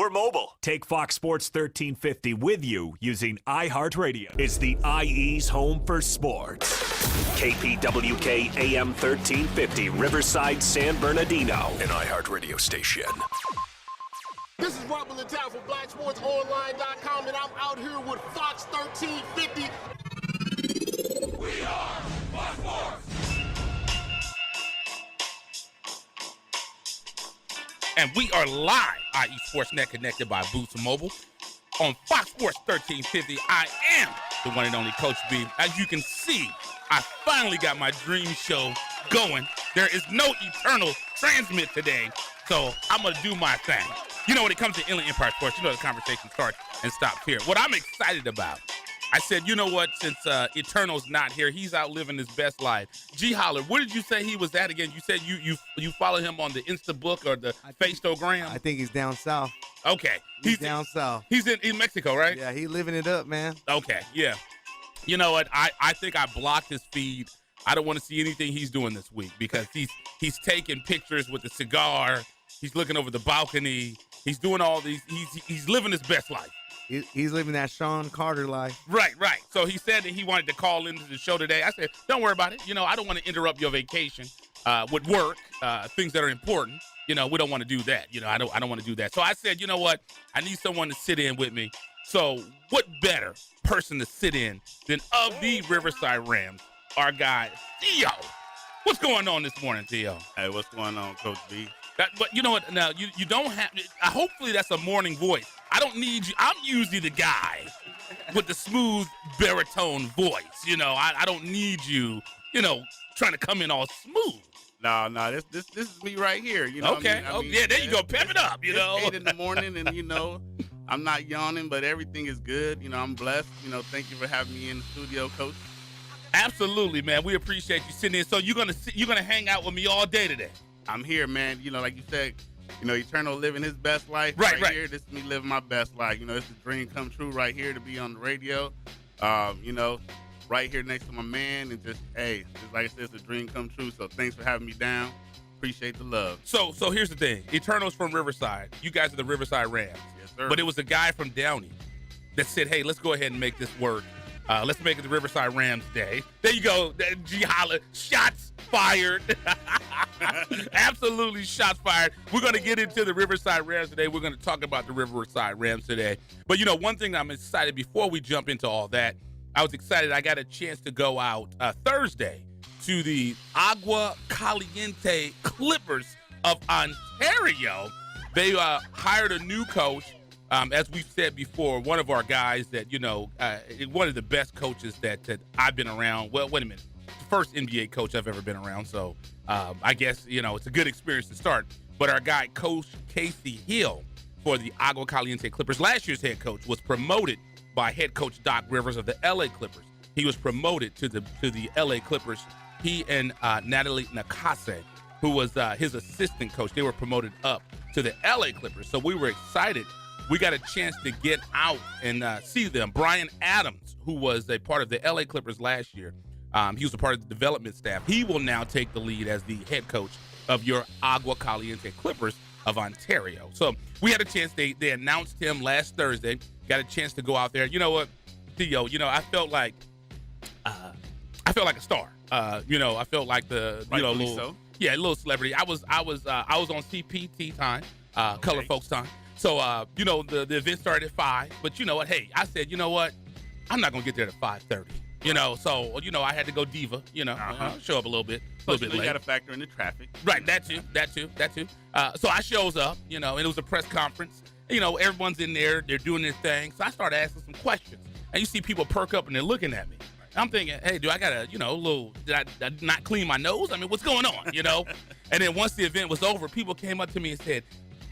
for mobile. Take Fox Sports 1350 with you using iHeartRadio. Is the IE's home for sports. KPWK AM 1350, Riverside, San Bernardino, an iHeartRadio station. This is Rubble in town for BlackSportsOnline.com, and I'm out here with Fox 1350. We are Fox Sports. And we are live, IE Sportsnet, connected by Boost Mobile. On Fox Sports 1350, I am the one and only Coach B. As you can see, I finally got my dream show going. There is no eternal transmit today, so I'm going to do my thing. You know, when it comes to Inland Empire Sports, you know the conversation starts and stops here. What I'm excited about, I said, you know what, since Eternal's not here, he's out living his best life. G. Holler, where did you say he was at again? You said you follow him on the Instabook or the Faceogram? I think he's down south. Okay. He's down south. He's in Mexico, right? Yeah, he's living it up, man. Okay, yeah. You know what, I think I blocked his feed. I don't want to see anything he's doing this week because he's taking pictures with the cigar. He's looking over the balcony. He's doing all these. He's living his best life. He's living that Sean Carter life. Right. So he said that he wanted to call into the show today. I said, don't worry about it. You know, I don't want to interrupt your vacation with work, things that are important. You know, we don't want to do that. You know, I don't want to do that. So I said, you know what? I need someone to sit in with me. So what better person to sit in than of the Riverside Rams, our guy, Theo. What's going on this morning, Theo? Hey, what's going on, Coach B? But you know what? Now, you don't have – hopefully that's a morning voice. I don't need you. I'm usually the guy with the smooth baritone voice. You know, I don't need you, you know, trying to come in all smooth. No, this is me right here. You know okay. I mean, yeah, there you go. Pep it up, you know. It's 8 in the morning, and, you know, I'm not yawning, but everything is good. You know, I'm blessed. You know, thank you for having me in the studio, Coach. Absolutely, man. We appreciate you sitting in. So you're gonna hang out with me all day today. I'm here, man. You know, like you said, you know, Eternal living his best life right here. This is me living my best life. You know, it's a dream come true right here to be on the radio. You know, right here next to my man, and just like I said, it's a dream come true. So thanks for having me down. Appreciate the love. So here's the thing. Eternal's from Riverside. You guys are the Riverside Rams. Yes, sir. But it was a guy from Downey that said, hey, let's go ahead and make this work. Let's make it the Riverside Rams Day. There you go. G. Holler. Shots fired. Absolutely shots fired. We're going to get into the Riverside Rams today. We're going to talk about the Riverside Rams today. But, you know, one thing I'm excited, before we jump into all that, I was excited. I got a chance to go out Thursday to the Agua Caliente Clippers of Ontario. They hired a new coach. As we've said before, one of our guys that, you know, one of the best coaches that I've been around. Well, wait a minute. The first NBA coach I've ever been around. So I guess, you know, it's a good experience to start. But our guy, Coach Casey Hill, for the Agua Caliente Clippers, last year's head coach, was promoted by head coach Doc Rivers of the LA Clippers. He was promoted to the LA Clippers. He and Natalie Nakase, who was his assistant coach, they were promoted up to the LA Clippers. So we were excited. We got a chance to get out and see them. Brian Adams, who was a part of the LA Clippers last year, he was a part of the development staff. He will now take the lead as the head coach of your Agua Caliente Clippers of Ontario. So we had a chance. They announced him last Thursday. Got a chance to go out there. You know what, Theo? You know, I felt like a star. You know, I felt like a little celebrity. I was on CPT time, Color Folks time. So, you know, the event started at 5, but you know what? Hey, I said, you know what? I'm not going to get there at 5:30, you know? So, you know, I had to go diva, you know, show up a little bit late. You got to factor in the traffic. Right, that too. So I shows up, you know, and it was a press conference. You know, everyone's in there. They're doing their thing. So I started asking some questions. And you see people perk up and they're looking at me. I'm thinking, hey, do I got to, you know, did I not clean my nose? I mean, what's going on, you know? And then once the event was over, people came up to me and said,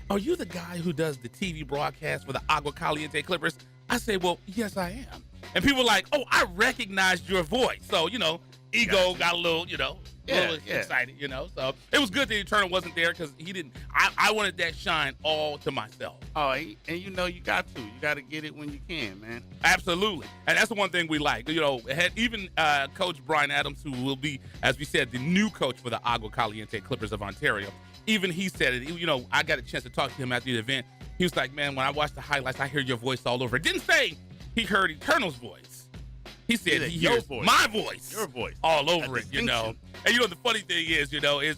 are you the guy who does the TV broadcast for the Agua Caliente Clippers? I said, well, yes, I am. And people were like, oh, I recognized your voice. So, you know, ego got a little, you know, excited, you know. So it was good that Eternal wasn't there because he didn't. I wanted that shine all to myself. Oh, and you know, you got to. You got to get it when you can, man. Absolutely. And that's the one thing we like. You know, even Coach Brian Adams, who will be, as we said, the new coach for the Agua Caliente Clippers of Ontario, even he said it. You know, I got a chance to talk to him after the event. He was like, man, when I watch the highlights, I hear your voice all over. It didn't say he heard Eternal's voice. He said he hears my voice. Your voice. All over it, you know. And, you know, the funny thing is, you know, is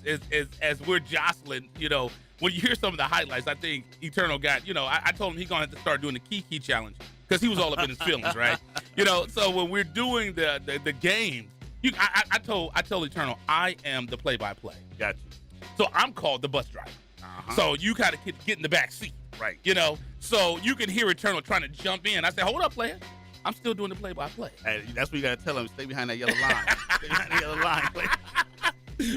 as we're jostling, you know, when you hear some of the highlights, I think Eternal got, you know, I told him he's going to have to start doing the Kiki challenge because he was all up in his feelings, right? You know, so when we're doing the game, I told Eternal, I am the play-by-play. Got you. So I'm called the bus driver. So you got to get in the back seat. Right. You know, so you can hear Eternal trying to jump in. I said, hold up, player. I'm still doing the play-by-play. Hey, that's what you got to tell him. Stay behind that yellow line. Stay behind the yellow line, player.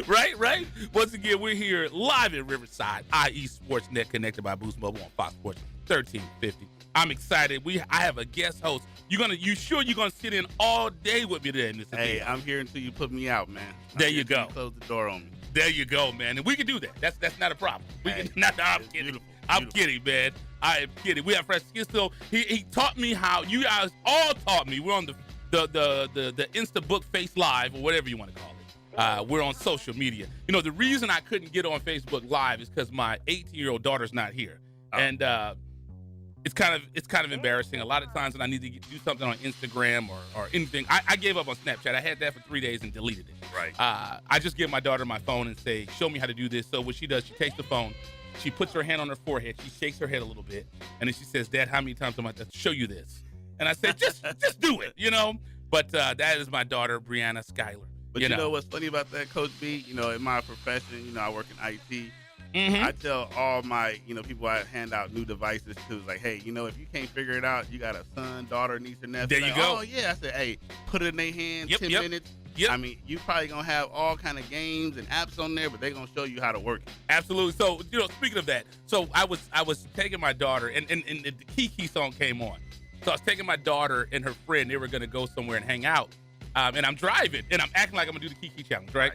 Right. Once again, we're here live in Riverside, IE Sportsnet, connected by Boost Mobile on Fox Sports 1350. I'm excited. I have a guest host. You sure you're gonna sit in all day with me today, Mr. Hey, Theo? I'm here until you put me out, man. There you go. Close the door on me. There you go, man. And we can do that. That's not a problem. I'm kidding. Beautiful. I'm kidding, man. I am kidding. We have Francisco. He taught me how. You guys all taught me. We're on the Instabook Face Live or whatever you want to call it. We're on social media. You know, the reason I couldn't get on Facebook Live is because my 18-year-old daughter's not here, and it's kind of embarrassing. A lot of times when I need to do something on Instagram or anything, I gave up on Snapchat. I had that for 3 days and deleted it. Right. I just give my daughter my phone and say, show me how to do this. So what she does, she takes the phone, she puts her hand on her forehead, she shakes her head a little bit, and then she says, Dad, how many times am I to show you this? And I said, just do it, you know? But that is my daughter, Brianna Schuyler. But you know what's funny about that, Coach B? You know, in my profession, you know, I work in IT. Mm-hmm. I tell all my, you know, people I hand out new devices to, like, hey, you know, if you can't figure it out, you got a son, daughter, niece, or nephew. There you go. Oh, yeah. I said, hey, put it in their hands, 10 minutes. Yep. I mean, you probably going to have all kind of games and apps on there, but they're going to show you how to work it. Absolutely. So, you know, speaking of that, so I was taking my daughter, and the Kiki song came on. So I was taking my daughter and her friend. They were going to go somewhere and hang out. And I'm driving, and I'm acting like I'm going to do the Kiki challenge, right?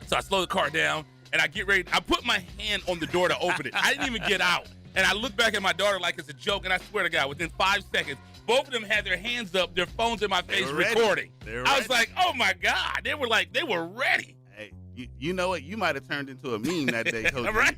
So I slow the car down, and I get ready. I put my hand on the door to open it. I didn't even get out. And I look back at my daughter like it's a joke, and I swear to God, within 5 seconds, both of them had their hands up, their phones in my face recording. I was like, oh, my God. They were ready. Hey, you know what? You might have turned into a meme that day, Coach. Right?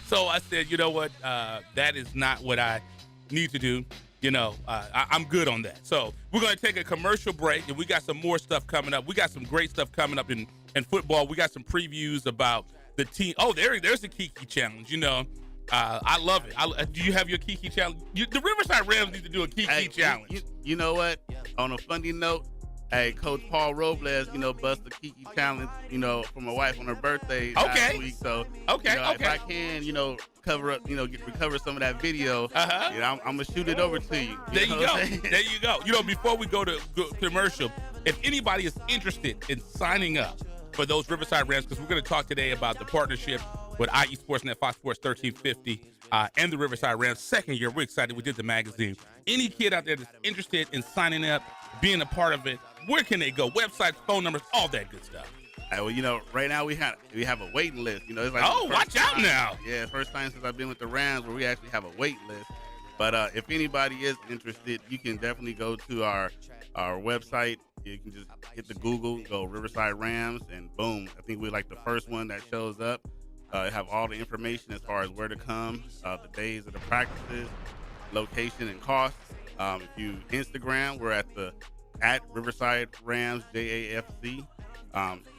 So I said, you know what? That is not what I need to do. You know, I'm good on that. So we're going to take a commercial break, and we got some more stuff coming up. We got some great stuff coming up in football. We got some previews about the team. Oh, there's the Kiki challenge. You know, I love it. Do you have your Kiki challenge? The Riverside Rams need to do a Kiki challenge. You know what? On a funny note, hey, Coach Paul Robles, you know, bust the Kiki challenge, you know, for my wife on her birthday last week. So, if I can, you know, cover up, you know, recover some of that video, you know, I'm gonna shoot it over to you. There you go. There you go. You know, before we go to commercial, if anybody is interested in signing up for those Riverside Rams, because we're going to talk today about the partnership with IE Sportsnet, Fox Sports 1350, and the Riverside Rams. Second year, we're excited. We did the magazine. Any kid out there that's interested in signing up, being a part of it, where can they go? Websites, phone numbers, all that good stuff. Well, you know, right now we have a waiting list. You know, it's like watch out now. Yeah, first time since I've been with the Rams where we actually have a wait list. But if anybody is interested, you can definitely go to our website. You can just hit the Google, go Riverside Rams, and boom. I think we're like the first one that shows up. Have all the information as far as where to come, the days of the practices, location, and cost. If you Instagram, we're at Riverside Rams JAFC.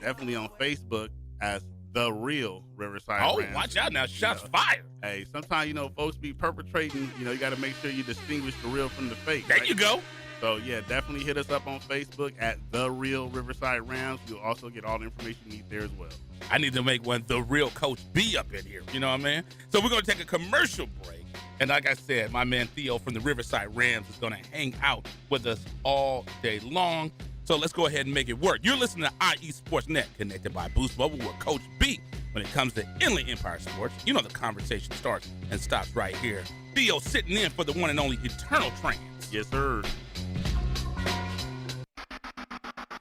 Definitely on Facebook as The Real Riverside Rams. Oh, watch out now. Shots fired. Hey, sometimes, you know, folks be perpetrating. You know, you got to make sure you distinguish the real from the fake. There you go. So, yeah, definitely hit us up on Facebook at The Real Riverside Rams. You'll also get all the information you need there as well. I need to make one The Real Coach B up in here. You know what I mean? So we're going to take a commercial break. And like I said, my man Theo from the Riverside Rams is going to hang out with us all day long. So let's go ahead and make it work. You're listening to IE Sportsnet, connected by Boost Mobile with Coach B. When it comes to Inland Empire Sports, you know the conversation starts and stops right here. Theo sitting in for the one and only Eternal Trans. Yes, sir.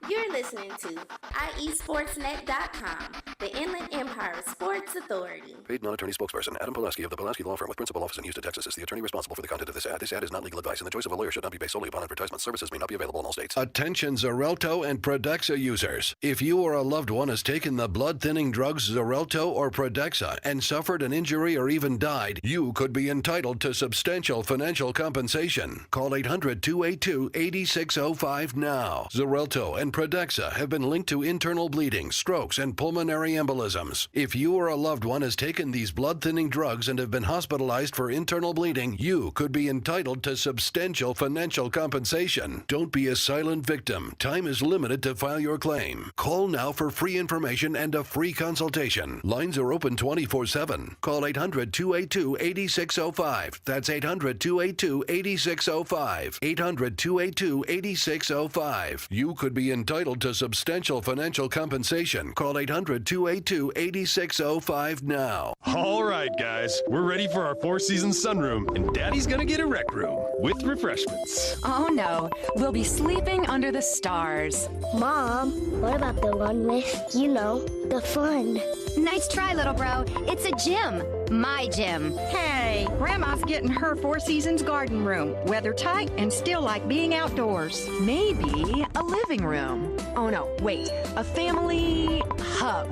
You're listening to IESportsnet.com, the Inland Empire our sports authority. Paid non-attorney spokesperson Adam Pulaski of the Pulaski Law Firm with principal office in Houston, Texas is the attorney responsible for the content of this ad. This ad is not legal advice, and the choice of a lawyer should not be based solely upon advertisement. Services may not be available in all states. Attention Xarelto and Pradaxa users. If you or a loved one has taken the blood-thinning drugs Xarelto or Pradaxa and suffered an injury or even died, you could be entitled to substantial financial compensation. Call 800-282-8605 now. Xarelto and Pradaxa have been linked to internal bleeding, strokes, and pulmonary embolisms. If you or a loved one has taken these blood-thinning drugs and have been hospitalized for internal bleeding, you could be entitled to substantial financial compensation. Don't be a silent victim. Time is limited to file your claim. Call now for free information and a free consultation. Lines are open 24/7. Call 800-282-8605. That's 800-282-8605. 800-282-8605. You could be entitled to substantial financial compensation. Call 800-282-8605 now. All right, guys, we're ready for our Four Seasons sunroom, and Daddy's gonna get a rec room with refreshments. Oh no, we'll be sleeping under the stars. Mom, what about the one with, the fun? Nice try, little bro. It's a gym. My gym. Hey, Grandma's getting her Four Seasons garden room. Weather tight and still like being outdoors. Maybe a living room. Oh no, wait, a family hub.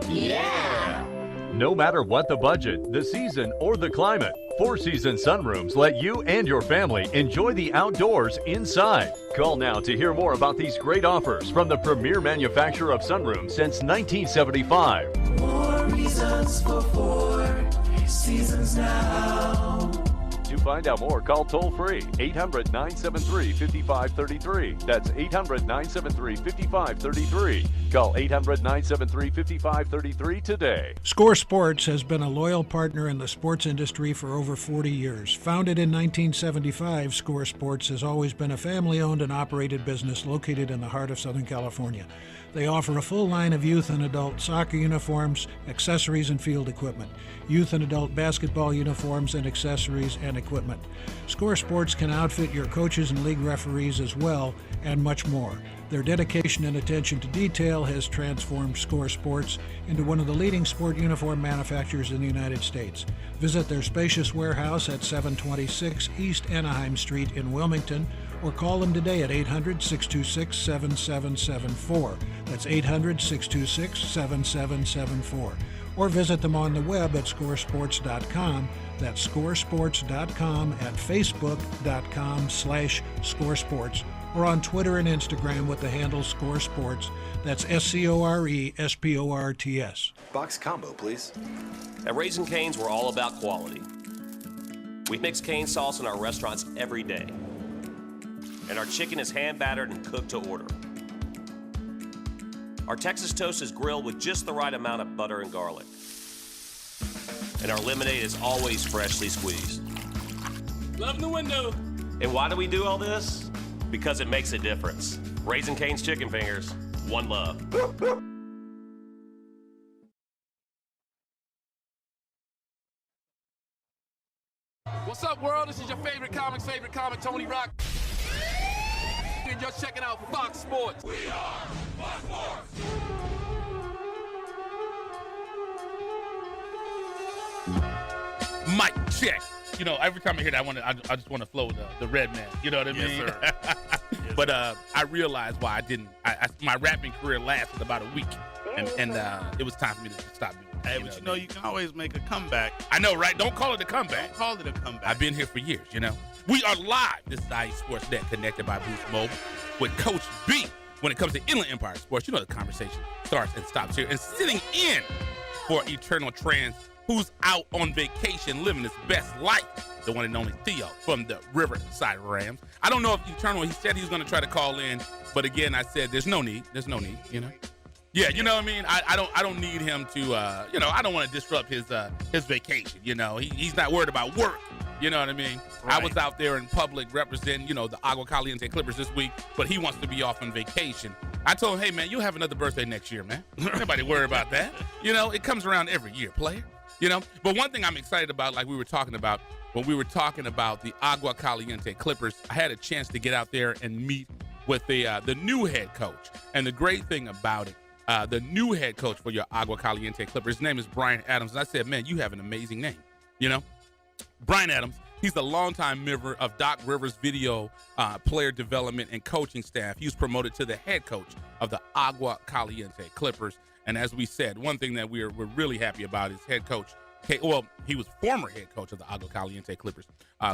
Yeah! No matter what the budget, the season, or the climate, Four Seasons sunrooms let you and your family enjoy the outdoors inside. Call now to hear more about these great offers from the premier manufacturer of sunrooms since 1975. More reasons for Four Seasons now. To find out more, call toll-free 800-973-5533. That's 800-973-5533. Call 800-973-5533 today. Score Sports has been a loyal partner in the sports industry for over 40 years. Founded in 1975, Score Sports has always been a family-owned and operated business located in the heart of Southern California. They offer a full line of youth and adult soccer uniforms, accessories, and field equipment, youth and adult basketball uniforms and accessories and equipment. Score Sports can outfit your coaches and league referees as well, and much more. Their dedication and attention to detail has transformed Score Sports into one of the leading sport uniform manufacturers in the United States. Visit their spacious warehouse at 726 East Anaheim Street in Wilmington, or call them today at 800-626-7774. That's 800-626-7774. Or visit them on the web at scoresports.com. That's scoresports.com, at facebook.com/scoresports, or on Twitter and Instagram with the handle ScoreSports. That's ScoreSports. Box combo, please. At Raising Cane's, we're all about quality. We mix cane sauce in our restaurants every day. And our chicken is hand battered and cooked to order. Our Texas toast is grilled with just the right amount of butter and garlic. And our lemonade is always freshly squeezed. Love in the window. And why do we do all this? Because it makes a difference. Raising Cane's Chicken Fingers, one love. What's up, world? This is your favorite comic, Tony Rock. And you're checking out Fox Sports. We are Fox Sports. Mic check. Every time I hear that, I just want to flow the red man. You know what I mean? Yes, sir. But I realized why I didn't. My rapping career lasted about a week, and it was time for me to stop doing it. Hey, but you can always make a comeback. I know, right? Don't call it a comeback. Don't call it a comeback. I've been here for years, We are live. This is IE Sports Net, connected by Boost Mobile, with Coach B. When it comes to Inland Empire Sports, the conversation starts and stops here. And sitting in for Eternal Trans, who's out on vacation living his best life, the one and only Theo from the Riverside Rams. I don't know if Eternal, he said he was going to try to call in, but again, I said there's no need, Yeah, you know what I mean? I don't need him to, I don't want to disrupt his vacation, He's not worried about work, you know what I mean? Right. I was out there in public representing, the Agua Caliente Clippers this week, but he wants to be off on vacation. I told him, hey, man, you'll have another birthday next year, man. Nobody worry about that. It comes around every year, player, But one thing I'm excited about, like we were talking about, when we were talking about the Agua Caliente Clippers, I had a chance to get out there and meet with the new head coach. And the great thing about it the new head coach for your Agua Caliente Clippers. His name is Brian Adams. And I said, man, you have an amazing name. You know, Brian Adams, he's the longtime member of Doc Rivers' video player development and coaching staff. He was promoted to the head coach of the Agua Caliente Clippers. And as we said, one thing that we're really happy about is head coach, he was former head coach of the Agua Caliente Clippers.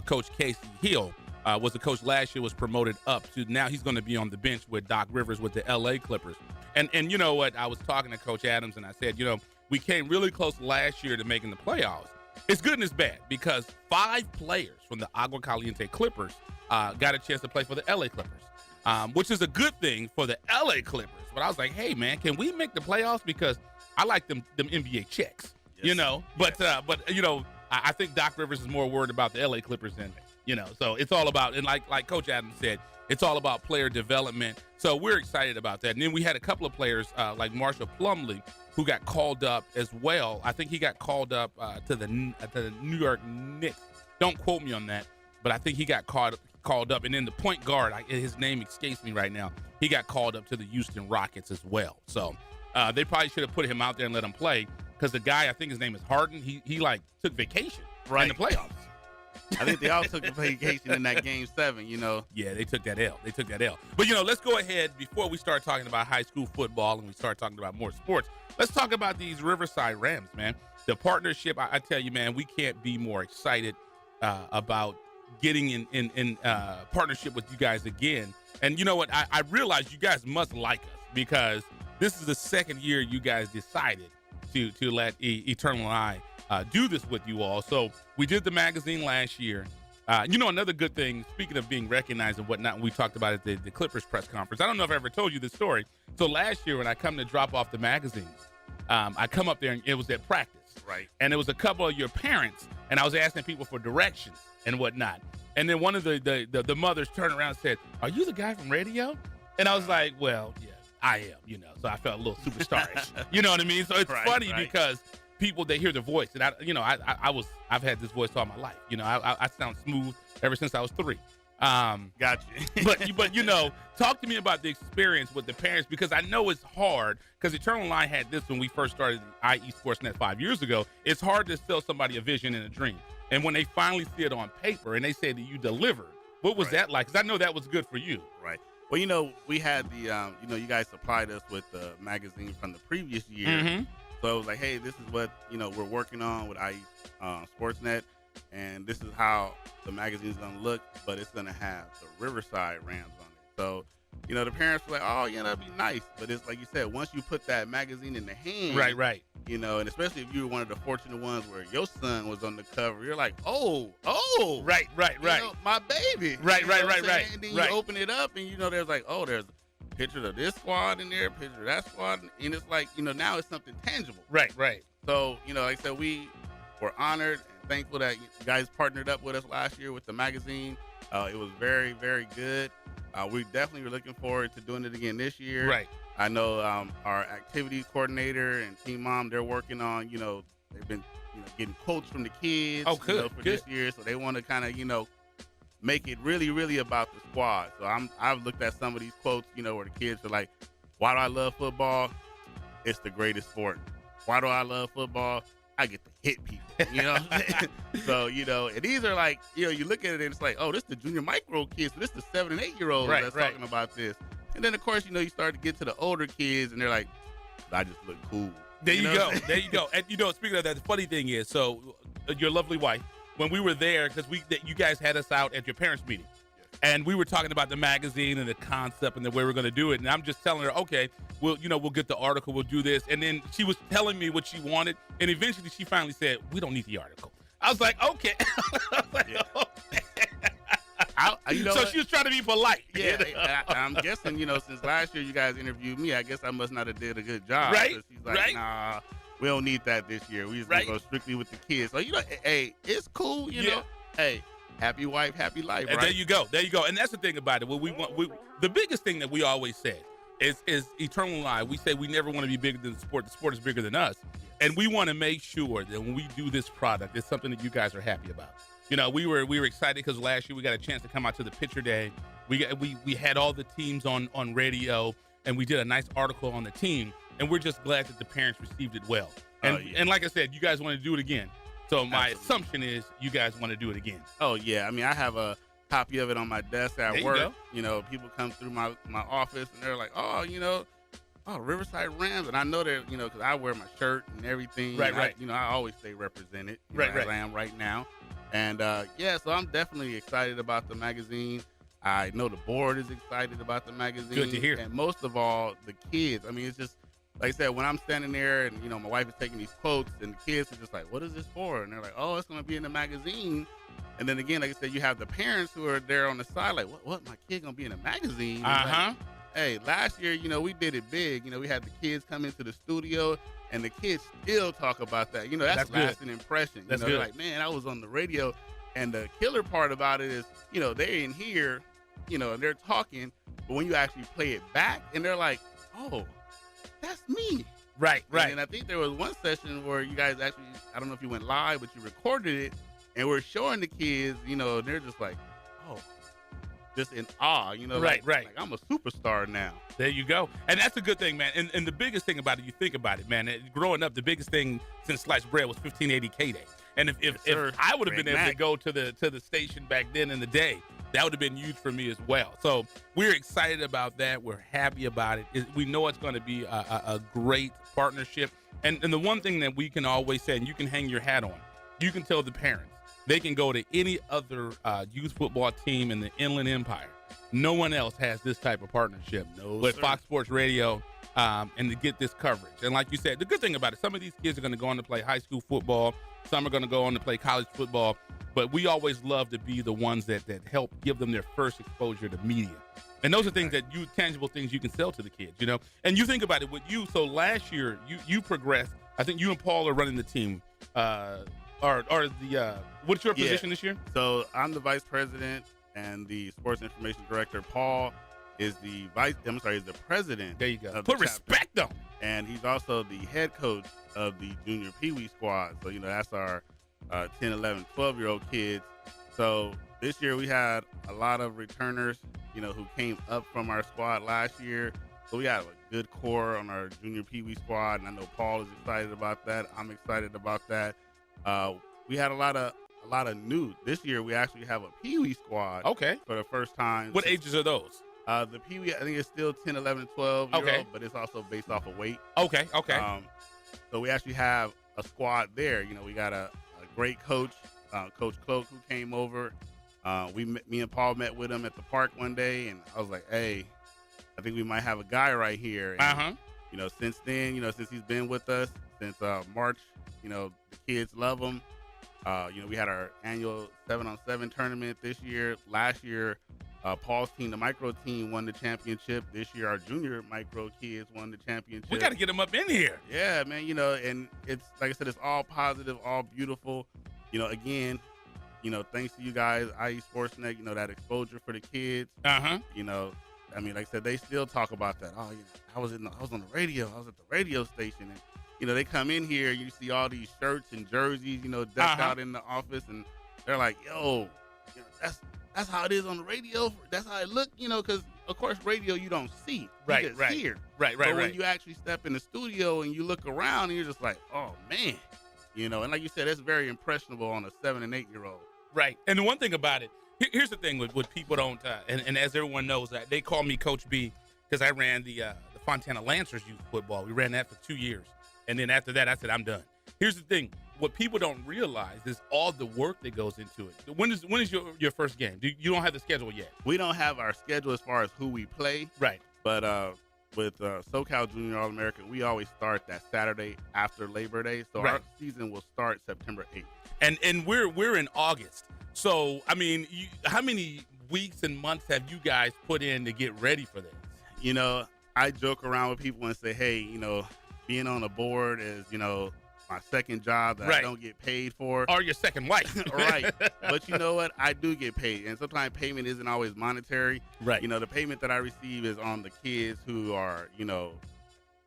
Coach Casey Hill was the coach last year, was promoted up to now he's going to be on the bench with Doc Rivers with the LA Clippers. And you know what? I was talking to Coach Adams and I said, you know, we came really close last year to making the playoffs. It's good and it's bad because 5 players from the Agua Caliente Clippers got a chance to play for the LA Clippers, which is a good thing for the LA Clippers. But I was like, hey, man, can we make the playoffs? Because I like them NBA checks, you know. But you know, I think Doc Rivers is more worried about the LA Clippers than, you know. So it's all about, and like Coach Adams said, it's all about player development. So we're excited about that. And then we had a couple of players like Marshall Plumlee, who got called up as well. I think he got called up to the New York Knicks. Don't quote me on that, but I think he got called up. And then the point guard, his name escapes me right now, he got called up to the Houston Rockets as well. So they probably should have put him out there and let him play because the guy, I think his name is Harden, he like took vacation in the playoffs. I think they all took a vacation in that Game 7, you know. Yeah, they took that L. But, you know, let's go ahead before we start talking about high school football and we start talking about more sports. Let's talk about these Riverside Rams, man. The partnership, I tell you, man, we can't be more excited about getting in partnership with you guys again. And you know what? I realize you guys must like us because this is the second year you guys decided to let Eternal Eye do this with you all. So we did the magazine last year. You know, another good thing, speaking of being recognized and whatnot, we talked about it at the Clippers press conference. I don't know if I ever told you this story. So last year when I come to drop off the magazines, I come up there and it was at practice. Right. And it was a couple of your parents, and I was asking people for directions and whatnot. And then one of the mothers turned around and said, "Are you the guy from radio?" And I was like, well, yeah, I am, you know. So I felt a little superstarish. You know what I mean? So it's funny because people, they hear the voice, and I've had this voice all my life. You know, I sound smooth ever since I was 3. Got you. but you know, talk to me about the experience with the parents because I know it's hard because Eternal Line had this when we first started IE Sportsnet 5 years ago. It's hard to sell somebody a vision and a dream, and when they finally see it on paper and they say that you delivered, what was that like? Because I know that was good for you. Right. Well, you know, we had the, you know, you guys supplied us with the magazine from the previous year. Mm-hmm. So it was like, hey, this is what, you know, we're working on with IE Sportsnet, and this is how the magazine's going to look, but it's going to have the Riverside Rams on it. So, you know, the parents were like, oh, yeah, that'd be nice. But it's like you said, once you put that magazine in the hand. Right. You know, and especially if you were one of the fortunate ones where your son was on the cover, you're like, oh. Right. You know, my baby. Right. And then you open it up and, you know, there's like, oh, there's a picture of this squad in there, a picture of that squad. And it's like, you know, now it's something tangible. Right. So, you know, like I said, we were honored and thankful that you guys partnered up with us last year with the magazine. It was very, very good. We definitely were looking forward to doing it again this year. Right. I know our activities coordinator and team mom, they're working on, you know, they've been, you know, getting quotes from the kids good, you know, for this year. So they want to kind of, you know, make it really, really about the squad. So I've looked at some of these quotes, you know, where the kids are like, why do I love football? It's the greatest sport. Why do I love football? I get to hit people, you know? So, you know, and these are like, you know, you look at it and it's like, oh, this is the junior micro kids. So this is the 7 and 8 year olds that's talking about this. And then, of course, you know, you start to get to the older kids and they're like, I just look cool. There you go. And, you know, speaking of that, the funny thing is, so your lovely wife, when we were there, because you guys had us out at your parents' meeting, and we were talking about the magazine and the concept and the way we're going to do it. And I'm just telling her, okay, we'll get the article, we'll do this. And then she was telling me what she wanted. And eventually she finally said, we don't need the article. I was like, okay. Okay. You know so she was trying to be polite. Yeah, I'm guessing, you know, since last year you guys interviewed me, I guess I must not have did a good job. Right, she's like, nah, we don't need that this year. We just go strictly with the kids. So, you know, hey, it's cool, you know. Hey, happy wife, happy life, right? And there you go. And that's the thing about it. What we want, the biggest thing that we always said is Eternal Eye. We say we never want to be bigger than the sport. The sport is bigger than us. And we want to make sure that when we do this product, it's something that you guys are happy about. You know, we were excited because last year we got a chance to come out to the Pitcher Day. We had all the teams on radio, and we did a nice article on the team. and we're just glad that the parents received it well. And like I said, you guys want to do it again. So my assumption is you guys want to do it again. Oh, yeah. I mean, I have a copy of it on my desk at work. Go. You know, people come through my office, and they're like, oh, Riverside Rams. And I know that, because I wear my shirt and everything. Right. I always stay represented. Right. As I am right now. And, so I'm definitely excited about the magazine. I know the board is excited about the magazine. Good to hear. And most of all, the kids. I mean, it's just, like I said, when I'm standing there and, my wife is taking these quotes and the kids are just like, what is this for? And they're like, oh, it's going to be in the magazine. And then again, like I said, you have the parents who are there on the side like, what my kid going to be in a magazine? Uh-huh. Like, hey, last year, we did it big. We had the kids come into the studio and the kids still talk about that. That's lasting impression. That's They're good. like, man, I was on the radio. And the killer part about it is, they're in here, and they're talking. But when you actually play it back and they're like, oh, that's me. Right. And I think there was one session where you guys actually, I don't know if you went live, but you recorded it, and we're showing the kids, and they're just like, oh, just in awe, Right. Like I'm a superstar now. There you go. And that's a good thing, man. And the biggest thing about it, you think about it, man, growing up, the biggest thing since sliced bread was 1580 K-Day. And if I would have been able to go to the station back then in the day, that would have been huge for me as well. So we're excited about that. We're happy about it. We know it's going to be a great partnership. And the one thing that we can always say, and you can hang your hat on, you can tell the parents, they can go to any other youth football team in the Inland Empire. No one else has this type of partnership with Fox Sports Radio and to get this coverage. And like you said, the good thing about it, some of these kids are going to go on to play high school football. Some are going to go on to play college football. But we always love to be the ones that help give them their first exposure to media. And those are things that tangible things you can sell to the kids, And you think about it with you. So last year, you progressed. I think you and Paul are running the team. What's your position this year? So I'm the vice president and the sports information director. Paul is the president. There you go. Put respect on. And he's also the head coach of the junior Pee Wee squad. So, that's our 10, 11, 12-year-old kids. So this year we had a lot of returners, who came up from our squad last year. So we have a good core on our junior Pee Wee squad, and I know Paul is excited about that. I'm excited about that. We had a lot of new. This year we actually have a Pee Wee squad. Okay. For the first time. What ages are those? The Pee Wee, I think it's still 10, 11, 12 year okay. old, but it's also based off of weight. Okay. So we actually have a squad there. We got a great coach, Coach Cloak, who came over. Me and Paul met with him at the park one day, and I was like, hey, I think we might have a guy right here. And, since then, since he's been with us since March, the kids love him. We had our annual 7-on-7 tournament this year. Last year, Paul's team, the micro team, won the championship. This year, our junior micro kids won the championship. We got to get them up in here. Yeah, man, and it's, like I said, it's all positive, all beautiful. Again, thanks to you guys, IE Sportsnet, that exposure for the kids. I mean, like I said, they still talk about that. Oh, I was on the radio. I was at the radio station, and they come in here, you see all these shirts and jerseys, decked out in the office, and they're like, yo, that's how it is on the radio. That's how it look, because of course radio you don't see, you just hear. Right. But when you actually step in the studio and you look around, and you're just like, oh man, and like you said, it's very impressionable on a 7 and 8 year old. Right. And the one thing about it, here's the thing with people don't, and as everyone knows, that they call me Coach B because I ran the Fontana Lancers youth football. We ran that for 2 years. And then after that, I said, I'm done. Here's the thing. What people don't realize is all the work that goes into it. When is your first game? You don't have the schedule yet. We don't have our schedule as far as who we play. Right. But with SoCal Junior All-American, we always start that Saturday after Labor Day. So our season will start September 8th. And we're in August. So, I mean, how many weeks and months have you guys put in to get ready for this? I joke around with people and say, hey, being on a board is, my second job that I don't get paid for. Or your second wife. Right. But you know what? I do get paid. And sometimes payment isn't always monetary. Right. The payment that I receive is on the kids who are,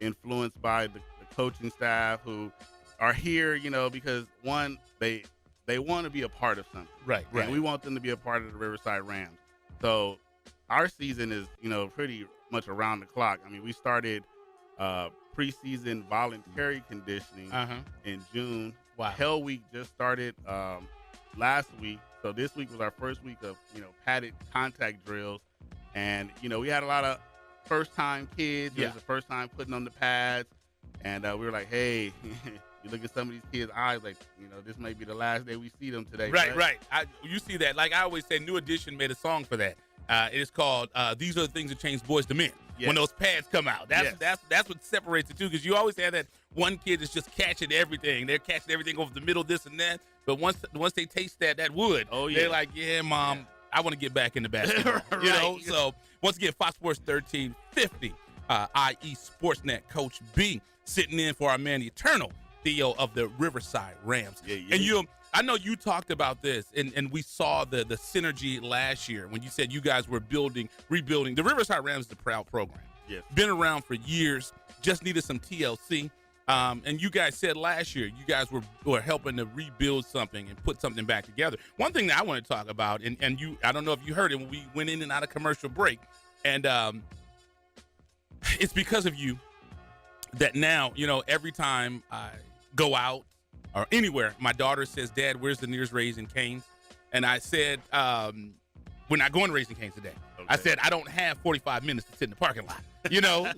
influenced by the coaching staff who are here, because one, they want to be a part of something. Right. And we want them to be a part of the Riverside Rams. So our season is, pretty much around the clock. I mean, we started preseason voluntary conditioning in June. Wow. Hell Week just started last week. So this week was our first week of, padded contact drills. And, we had a lot of first-time kids. It was the first time putting on the pads. And we were like, hey, you look at some of these kids' eyes like, this may be the last day we see them today. Right. You see that. Like I always say, New Edition made a song for that. It is called These Are the Things That Change Boys to Men. Yes. When those pads come out. That's what separates the two, because you always have that one kid that's just catching everything. They're catching everything over the middle, this and that. But once they taste that wood, they're like, yeah, Mom, I want to get back into basketball. So once again, Fox Sports 1350, IE Sportsnet Coach B, sitting in for our man, the eternal Theo of the Riverside Rams. And I know you talked about this, and we saw the synergy last year when you said you guys were rebuilding. The Riverside Rams is a proud program. Yes. Been around for years, just needed some TLC. And you guys said last year you guys were helping to rebuild something and put something back together. One thing that I want to talk about, and I don't know if you heard it when we went in and out of commercial break, and it's because of you that now, every time I go out or anywhere, my daughter says, Dad, where's the nearest Raising Cane's? And I said, we're not going to Raising Cane's today. Okay. I said, I don't have 45 minutes to sit in the parking lot,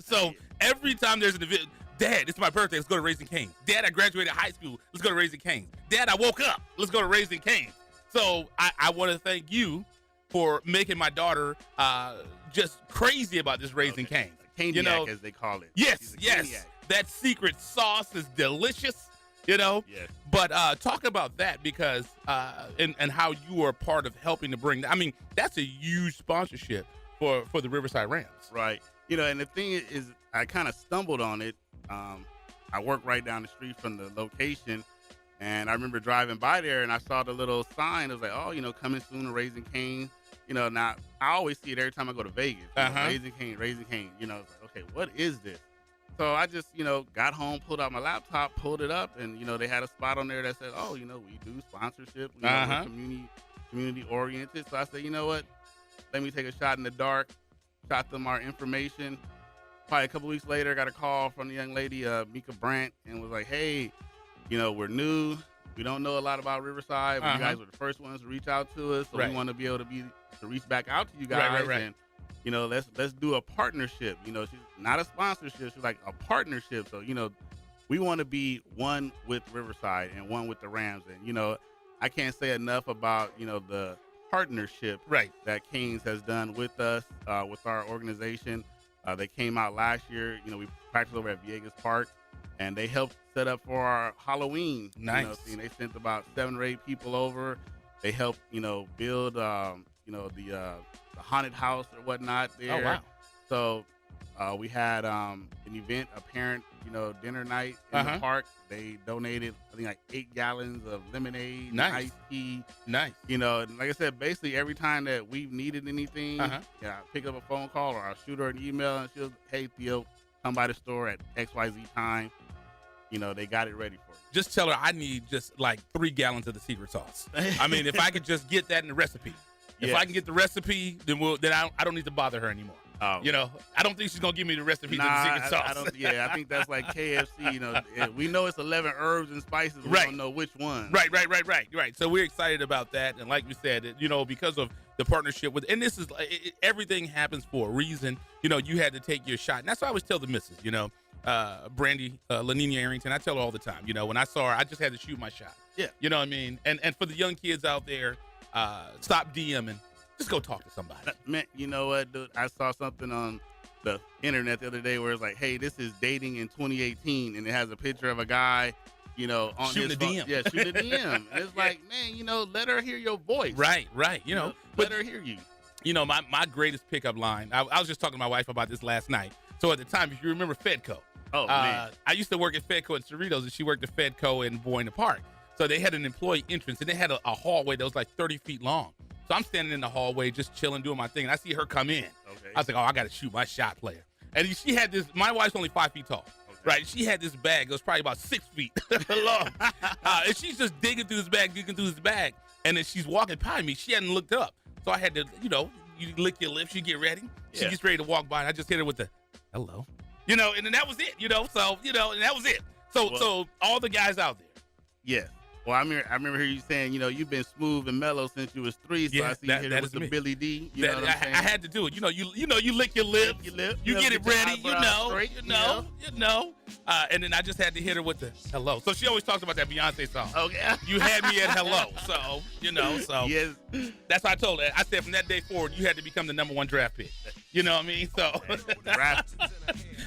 So every time there's an event, Dad, it's my birthday, let's go to Raising Cane's. Dad, I graduated high school, let's go to Raising Cane's. Dad, I woke up, let's go to Raising Cane's. So I want to thank you for making my daughter just crazy about this Raising Cane's. Caniac, as they call it. Yes. That secret sauce is delicious. Yes. But talk about that, because and how you are part of helping to bring that. I mean, that's a huge sponsorship for the Riverside Rams. Right. And the thing is, I kind of stumbled on it. I work right down the street from the location, and I remember driving by there, and I saw the little sign. It was like, coming soon to Raising Cane's. Now I always see it every time I go to Vegas. Raising Cane's. It's like, okay, what is this? So I just, got home, pulled out my laptop, pulled it up, and, they had a spot on there that said, we do sponsorship, we're community oriented. So I said, you know what? Let me take a shot in the dark, shot them our information. Probably a couple weeks later, I got a call from the young lady, Mika Brandt, and was like, hey, we're new. We don't know a lot about Riverside, but you guys were the first ones to reach out to us. So we want to be able to reach back out to you guys. Right. And, let's do a partnership. She's not a sponsorship. She's like a partnership. So, we want to be one with Riverside and one with the Rams. And, I can't say enough about, the partnership that Canes has done with us, with our organization. They came out last year. We practiced over at Viegas Park, and they helped set up for our Halloween. Nice. They sent about 7 or 8 people over. They helped, build, the haunted house or whatnot there. Oh, wow. So we had an event, a parent, dinner night in the park. They donated, I think, like 8 gallons of lemonade, iced tea. Nice. And like I said, basically every time that we've needed anything, I pick up a phone call or I'll shoot her an email, and she'll, hey, Theo, come by the store at XYZ time. They got it ready for you. Just tell her I need just like 3 gallons of the secret sauce. I mean, if I could just get that in the recipe. If I can get the recipe, then I don't need to bother her anymore. I don't think she's gonna give me the recipe to the secret sauce. I think that's like KFC. We know it's 11 herbs and spices. We don't know which one. Right. So we're excited about that, and like we said, because of the partnership with, and this is everything happens for a reason. You had to take your shot, and that's why I always tell the missus. Brandy, Lanina Arrington, I tell her all the time. When I saw her, I just had to shoot my shot. Yeah. You know what I mean? And for the young kids out there, stop DMing. Just go talk to somebody. Man, you know what, dude? I saw something on the internet the other day where it's like, hey, this is dating in 2018, and it has a picture of a guy, on shooting his a DM. Yeah, shooting a DM. And it's like, man, let her hear your voice. Right. Let her hear you. My greatest pickup line, I was just talking to my wife about this last night. So at the time, if you remember Fedco. Oh, man. I used to work at Fedco at Cerritos, and she worked at Fedco in Boyne Park. So they had an employee entrance, and they had a hallway that was like 30 feet long. So I'm standing in the hallway just chilling, doing my thing, and I see her come in. Okay. I was like, I got to shoot my shot player. And she had this, my wife's only 5 feet tall, right? She had this bag that was probably about 6 feet long. And she's just digging through this bag. And then she's walking by me. She hadn't looked up. So I had to, you lick your lips, you get ready. She gets ready to walk by, and I just hit her with the, hello. and then that was it, so, and that was it. So all the guys out there. Yeah. Well, I remember you saying, you've been smooth and mellow since you was 3, so I see you here with the Billy D. You know what I'm saying? I had to do it. You lick your lips. You get it ready. And then I just had to hit her with the hello. So she always talks about that Beyonce song. Okay. You had me at hello. So, so yes. That's what I told her. I said from that day forward, you had to become the #1 draft pick. You know what I mean? So,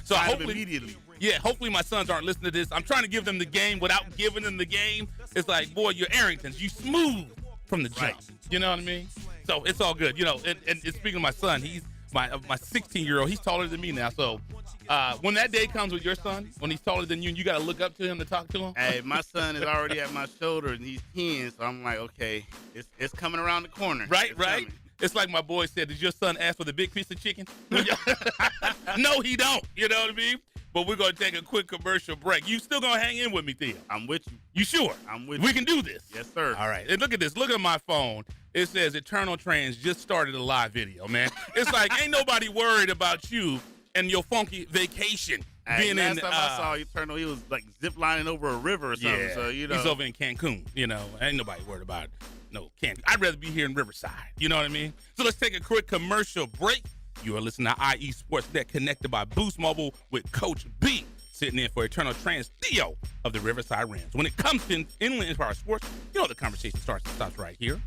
so hopefully, immediately. Yeah, hopefully my sons aren't listening to this. I'm trying to give them the game without giving them the game. It's like, boy, you're Arringtons. You smooth from the jump. Right. You know what I mean? So it's all good. And speaking of my son, he's my 16-year-old. He's taller than me now. So when that day comes with your son, when he's taller than you, and you got to look up to him to talk to him. Hey, my son is already at my shoulder, and he's 10. So I'm like, okay, it's coming around the corner. Right. It's like my boy said, did your son ask for the big piece of chicken? No, he don't. You know what I mean? But we're going to take a quick commercial break. You still going to hang in with me, Theo? I'm with you. You sure? I'm with you. We can do this? Yes, sir. All right. And look at this. Look at my phone. It says Eternal Trans just started a live video, man. It's like, ain't nobody worried about you and your funky vacation. Last time I saw Eternal, he was like ziplining over a river or something. Yeah, so, he's over in Cancun. Ain't nobody worried about it. No, Cancun. I'd rather be here in Riverside. You know what I mean? So let's take a quick commercial break. You are listening to IE Sports Net, connected by Boost Mobile with Coach B. Sitting in for Eternal Trans, Theo of the Riverside Rams. When it comes to Inland Empire Sports, the conversation starts and stops right here.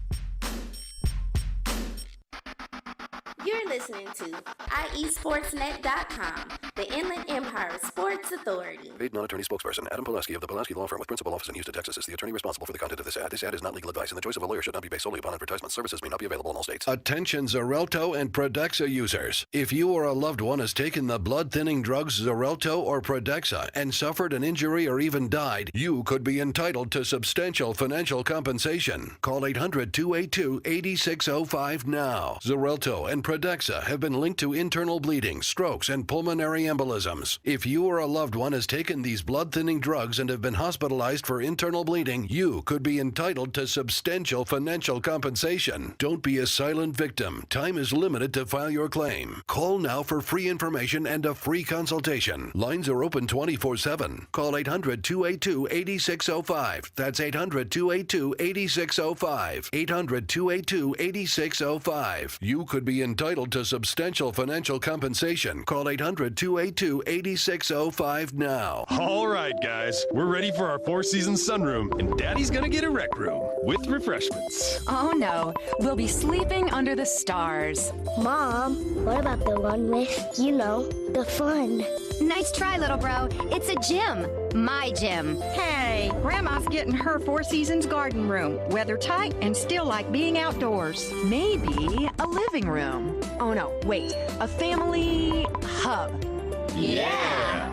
You're listening to IESportsNet.com, the Inland Empire Sports Authority. Paid non-attorney spokesperson Adam Pulaski of the Pulaski Law Firm with principal office in Houston, Texas is the attorney responsible for the content of this ad. This ad is not legal advice, and the choice of a lawyer should not be based solely upon advertisement. Services may not be available in all states. Attention Xarelto and Predexa users. If you or a loved one has taken the blood-thinning drugs Xarelto or Predexa and suffered an injury or even died, you could be entitled to substantial financial compensation. Call 800-282-8605 now. Xarelto and Predexa have been linked to internal bleeding, strokes, and pulmonary embolisms. If you or a loved one has taken these blood-thinning drugs and have been hospitalized for internal bleeding, you could be entitled to substantial financial compensation. Don't be a silent victim. Time is limited to file your claim. Call now for free information and a free consultation. Lines are open 24/7. Call 800-282-8605. That's 800-282-8605. 800-282-8605. You could be entitled to substantial financial compensation. Call 800-282-8605 now. All right, guys, we're ready for our four-season sunroom, and Daddy's gonna get a rec room with refreshments. Oh no, we'll be sleeping under the stars. Mom, what about the one with, the fun? Nice try, little bro. It's a gym. My gym. Hey, Grandma's getting her Four Seasons garden room. Weather tight and still like being outdoors. Maybe a living room. Oh no, wait, a family hub. Yeah!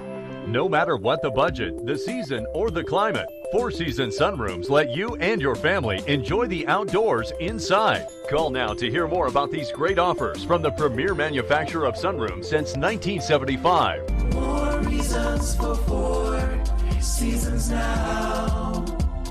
No matter what the budget, the season, or the climate, Four Season Sunrooms let you and your family enjoy the outdoors inside. Call now to hear more about these great offers from the premier manufacturer of sunrooms since 1975. More reasons for Four Seasons now.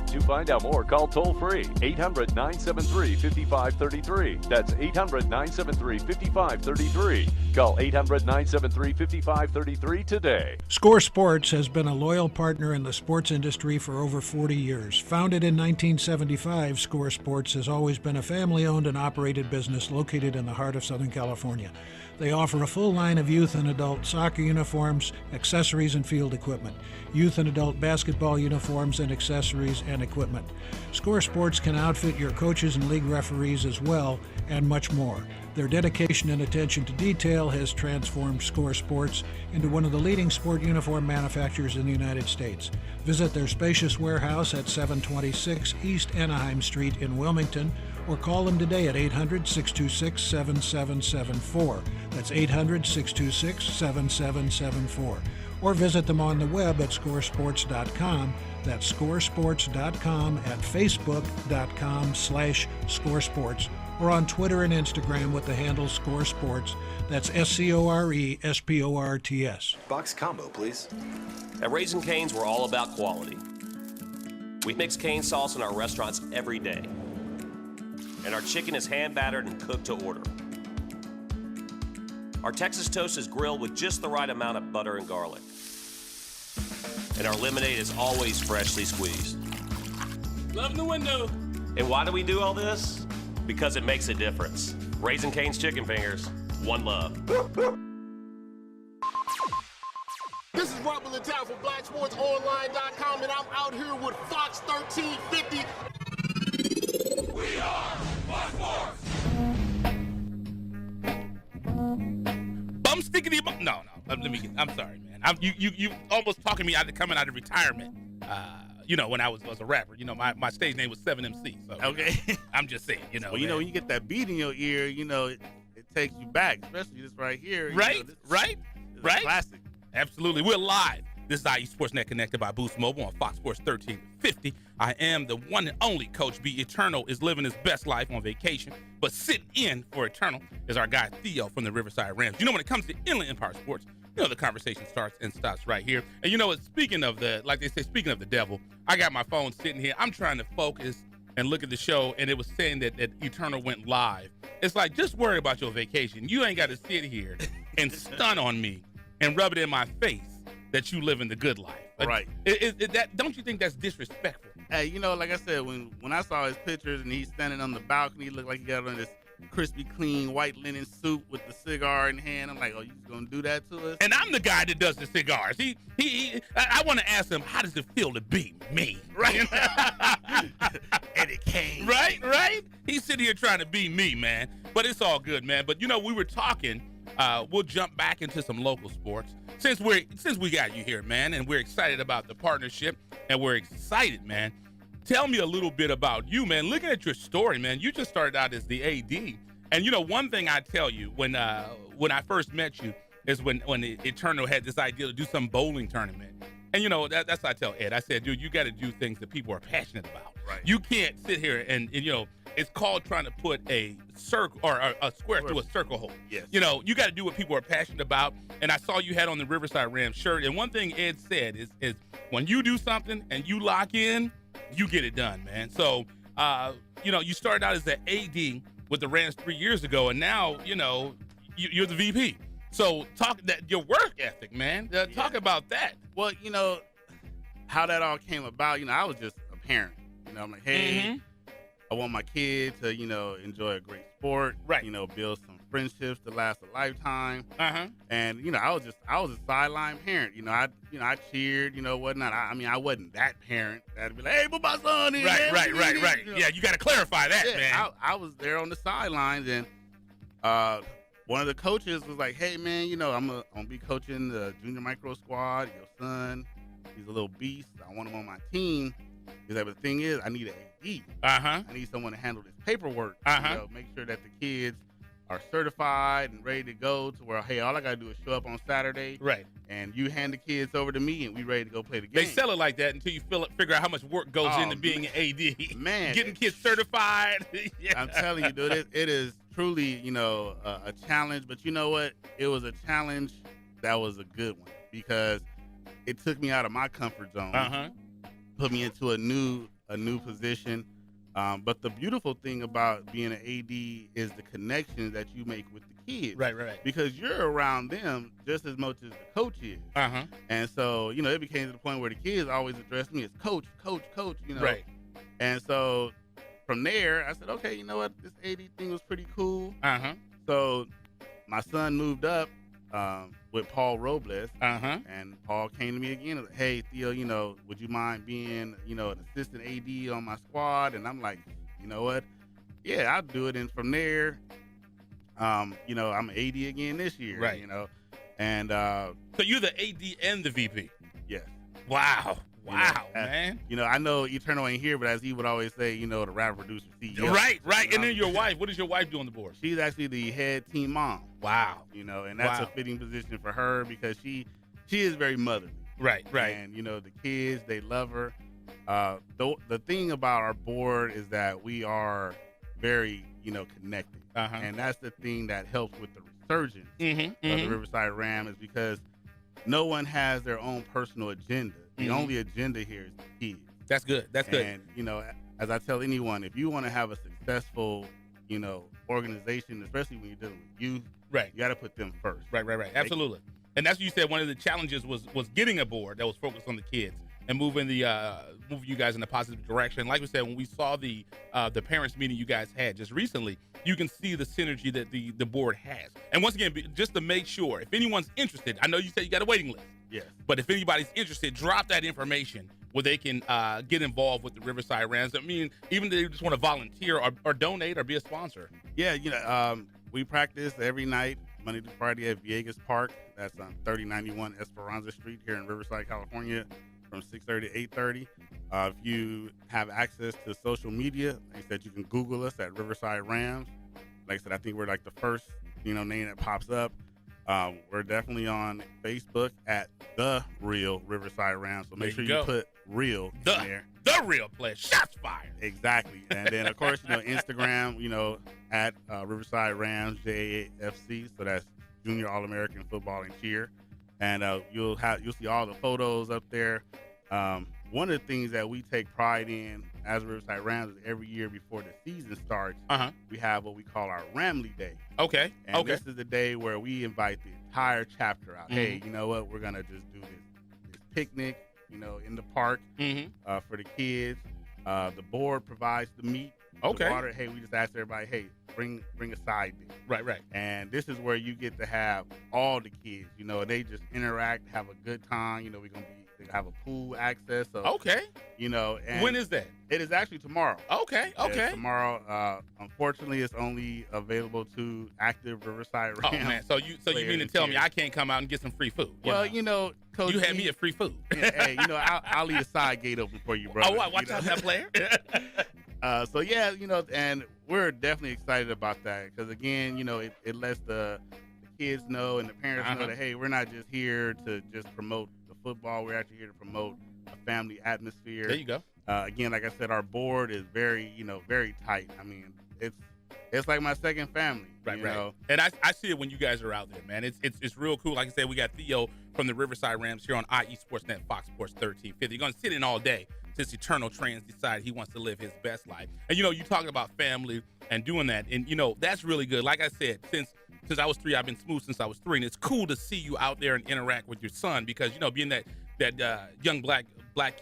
To find out more, call toll-free 800-973-5533. That's 800-973-5533. Call 800-973-5533 today. Score Sports has been a loyal partner in the sports industry for over 40 years. Founded in 1975, Score Sports has always been a family-owned and operated business located in the heart of Southern California. They offer a full line of youth and adult soccer uniforms, accessories, and field equipment, youth and adult basketball uniforms and accessories and equipment. Score Sports can outfit your coaches and league referees as well, and much more. Their dedication and attention to detail has transformed Score Sports into one of the leading sport uniform manufacturers in the United States. Visit their spacious warehouse at 726 East Anaheim Street in Wilmington, or call them today at 800-626-7774. That's 800-626-7774. Or visit them on the web at scoresports.com. That's scoresports.com, at facebook.com/scoresports, or on Twitter and Instagram with the handle ScoreSports. That's ScoreSports. Box combo, please. At Raising Cane's, we're all about quality. We mix cane sauce in our restaurants every day. And our chicken is hand battered and cooked to order. Our Texas toast is grilled with just the right amount of butter and garlic. And our lemonade is always freshly squeezed. Loving the window. And why do we do all this? Because it makes a difference. Raising Cane's Chicken Fingers, one love. This is Robert Littell from BlackSportsOnline.com, and I'm out here with Fox 1350. We are Fox Sports. Bum stickity bum. No. I'm sorry, man. You almost talking me out of coming out of retirement. When I was a rapper, my stage name was 7MC. So, okay. I'm just saying, Well, when you get that beat in your ear, it takes you back, especially this right here. Right. Classic. Absolutely. We're live. This is IE Sportsnet connected by Boost Mobile on Fox Sports 1350. I am the one and only Coach B. Eternal is living his best life on vacation, but sitting in for Eternal is our guy Theo from the Riverside Rams. When it comes to Inland Empire Sports, the conversation starts and stops right here. And speaking of the devil, I got my phone sitting here. I'm trying to focus and look at the show, and it was saying that Eternal went live. It's like, just worry about your vacation. You ain't got to sit here and stun on me and rub it in my face that you living the good life. Right. Don't you think that's disrespectful? Hey, like I said, when I saw his pictures and he's standing on the balcony, he looked like he got on this crispy clean white linen suit with the cigar in hand. I'm like, oh, you just gonna do that to us? And I'm the guy that does the cigars. I want to ask him, how does it feel to be me? Right? Eddie Kane. Right? He's sitting here trying to be me, man. But it's all good, man. But we were talking. We'll jump back into some local sports since we got you here, man, and we're excited about the partnership, and we're excited, man. Tell me a little bit about you, man. Looking at your story, man, you just started out as the AD, and one thing I tell you when I first met you is when Eternal had this idea to do some bowling tournament, and that's what I tell Ed. I said, dude, you got to do things that people are passionate about. Right. You can't sit here and it's called trying to put a circle or a square through a circle hole. Yes. You got to do what people are passionate about. And I saw you had on the Riverside Rams shirt. And one thing Ed said is when you do something and you lock in, you get it done, man. So, you started out as an AD with the Rams 3 years ago, and now, you're the VP. So talk that your work ethic, man. Talk about that. Well, how that all came about. I was just a parent. I'm like, hey. I want my kid to, enjoy a great sport, right? Build some friendships to last a lifetime. And I was a sideline parent. I cheered, whatnot. I wasn't that parent that'd be like, hey, put my son in. Right. Yeah, you got to clarify that, man. I was there on the sidelines, and one of the coaches was like, hey, man, I'm gonna be coaching the junior micro squad. Your son, he's a little beast. I want him on my team. He's like, but the thing is, I need an AD. I need someone to handle this paperwork. Make sure that the kids are certified and ready to go to where, hey, all I got to do is show up on Saturday. Right. And you hand the kids over to me, and we ready to go play the game. They sell it like that until you figure out how much work goes into being an AD. Man. Getting kids certified. Yeah. I'm telling you, dude, it is truly, a challenge. But you know what? It was a challenge that was a good one because it took me out of my comfort zone. Put me into a new position. But the beautiful thing about being an AD is the connection that you make with the kids. Right. Because you're around them just as much as the coach is. And so, it became to the point where the kids always addressed me as coach. Right. And so from there, I said, okay, you know what? This AD thing was pretty cool. So my son moved up with Paul Robles, and Paul came to me again and said, hey, Theo, would you mind being, an assistant AD on my squad? And I'm like, you know what? Yeah, I'll do it. And from there, I'm an AD again this year, right? And so you're the AD and the VP. Yes. Wow, man. I know Eternal ain't here, but as he would always say, the rapper, producer, CEO. Right. And then your wife. What does your wife do on the board? She's actually the head team mom. Wow. And that's a fitting position for her because she is very motherly. Right. And the kids, they love her. The thing about our board is that we are very, connected. And that's the thing that helps with the resurgence of the Riverside Rams is because no one has their own personal agenda. The only agenda here is the kids. That's good. And, as I tell anyone, if you want to have a successful organization, especially when you're dealing with youth. Right. You got to put them first. Right. Absolutely. And that's what you said. One of the challenges was getting a board that was focused on the kids and moving you guys in a positive direction. Like we said, when we saw the parents meeting you guys had just recently, you can see the synergy that the board has. And once again, just to make sure, if anyone's interested, I know you said you got a waiting list. Yes. But if anybody's interested, drop that information where they can get involved with the Riverside Rams. I mean, even if they just want to volunteer or donate or be a sponsor. Yeah, we practice every night, Monday to Friday at Viegas Park. That's on 3091 Esperanza Street here in Riverside, California, from 6:30 to 8:30. If you have access to social media, like I said, you can Google us at Riverside Rams. Like I said, I think we're like the first, name that pops up. We're definitely on Facebook at The Real Riverside Rams. So make sure you put real in there. The real place. Shots fired. Exactly. And then, of course, Instagram, at Riverside Rams, JAFC. So that's Junior All-American Football and Cheer. And you'll see all the photos up there. One of the things that we take pride in as Riverside Rams is every year before the season starts, we have what we call our Ramley Day. Okay. And this is the day where we invite the entire chapter out. Hey, you know what? We're going to just do this picnic, in the park for the kids. The board provides the meat, the water. Hey, we just ask everybody, hey, bring a side dish. Right. And this is where you get to have all the kids, they just interact, have a good time. We're going to have a pool access. So, and when is that? It is actually tomorrow. Okay. Yeah, tomorrow. Unfortunately, it's only available to active Riverside Rams. Oh man, so you mean to tell me I can't come out and get some free food? Coach, you had me at free food. Hey, I'll leave a side gate open for you, brother. Oh, watch out that player. And we're definitely excited about that because again, it lets the kids know and the parents know that hey, we're not just here to just promote the football. We're actually here to promote a family atmosphere. There you go. Again, like I said, our board is very, very tight. I mean, it's like my second family. Right. And I see it when you guys are out there, man. It's real cool. Like I said, we got Theo from the Riverside Rams here on IE Sportsnet, Fox Sports 1350. You're going to sit in all day since Eternal Trans decided he wants to live his best life. And, you talking about family and doing that. And, that's really good. Like I said, since I was 3, I've been smooth since I was 3. And it's cool to see you out there and interact with your son because, being that young black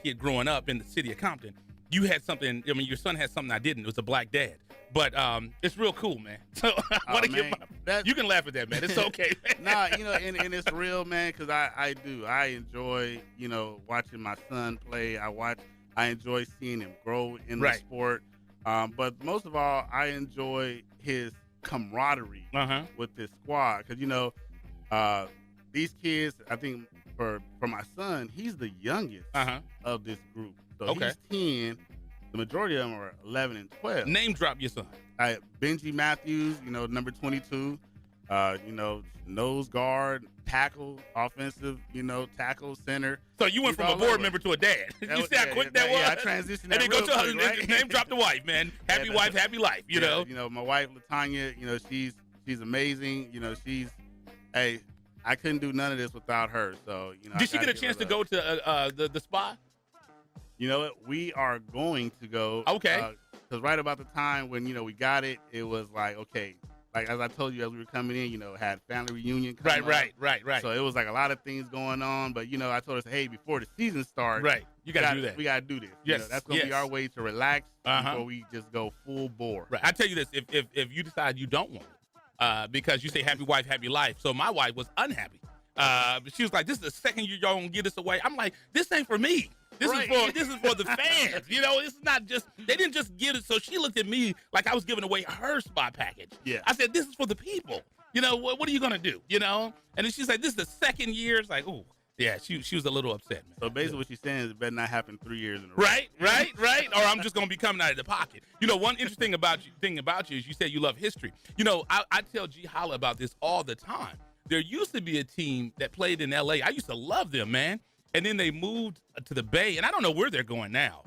kid growing up in the city of Compton, you had something. I mean, your son had something I didn't. It was a black dad. But it's real cool, man. So you can laugh at that, man. It's okay. And it's real, man, because I enjoy, watching my son play. I enjoy seeing him grow in the sport. But most of all, I enjoy his camaraderie with this squad. Because, these kids, I think for my son, he's the youngest of this group. So he's 10. The majority of them are 11 and 12. Name drop your son. Benji Matthews, number 22. Nose guard, tackle, offensive, tackle, center. So you went from a board member to a dad. You see how quick that was? Yeah, I transitioned that and then go to quick, right? Name drop the wife, man. Happy wife, happy life, my wife, LaTanya, she's amazing. I couldn't do none of this without her. So, Did she get a chance to go to the spa? You know what? We are going to go. Okay. Because right about the time when, we got it, it was like, okay. Like, as I told you as we were coming in, had family reunion coming up. Right. So it was like a lot of things going on. But, I told us, hey, before the season starts. Right. You got to do that. We got to do this. Yes. That's going to be our way to relax before we just go full bore. Right. I tell you this, if you decide you don't want it, because you say happy wife, happy life. So my wife was unhappy. She was like, this is the second year y'all gonna give this away. I'm like, this ain't for me. This is for the fans. This is not just, they didn't just give it. So she looked at me like I was giving away her spa package. Yeah. I said, this is for the people. What are you gonna do? And then she's like, this is the second year. It's like, ooh. Yeah, she was a little upset, man. So basically what she's saying is it better not happen 3 years in a row. Right. Or I'm just going to be coming out of the pocket. One interesting thing about you is you said you love history. I tell G Holla about this all the time. There used to be a team that played in L.A. I used to love them, man. And then they moved to the Bay, and I don't know where they're going now.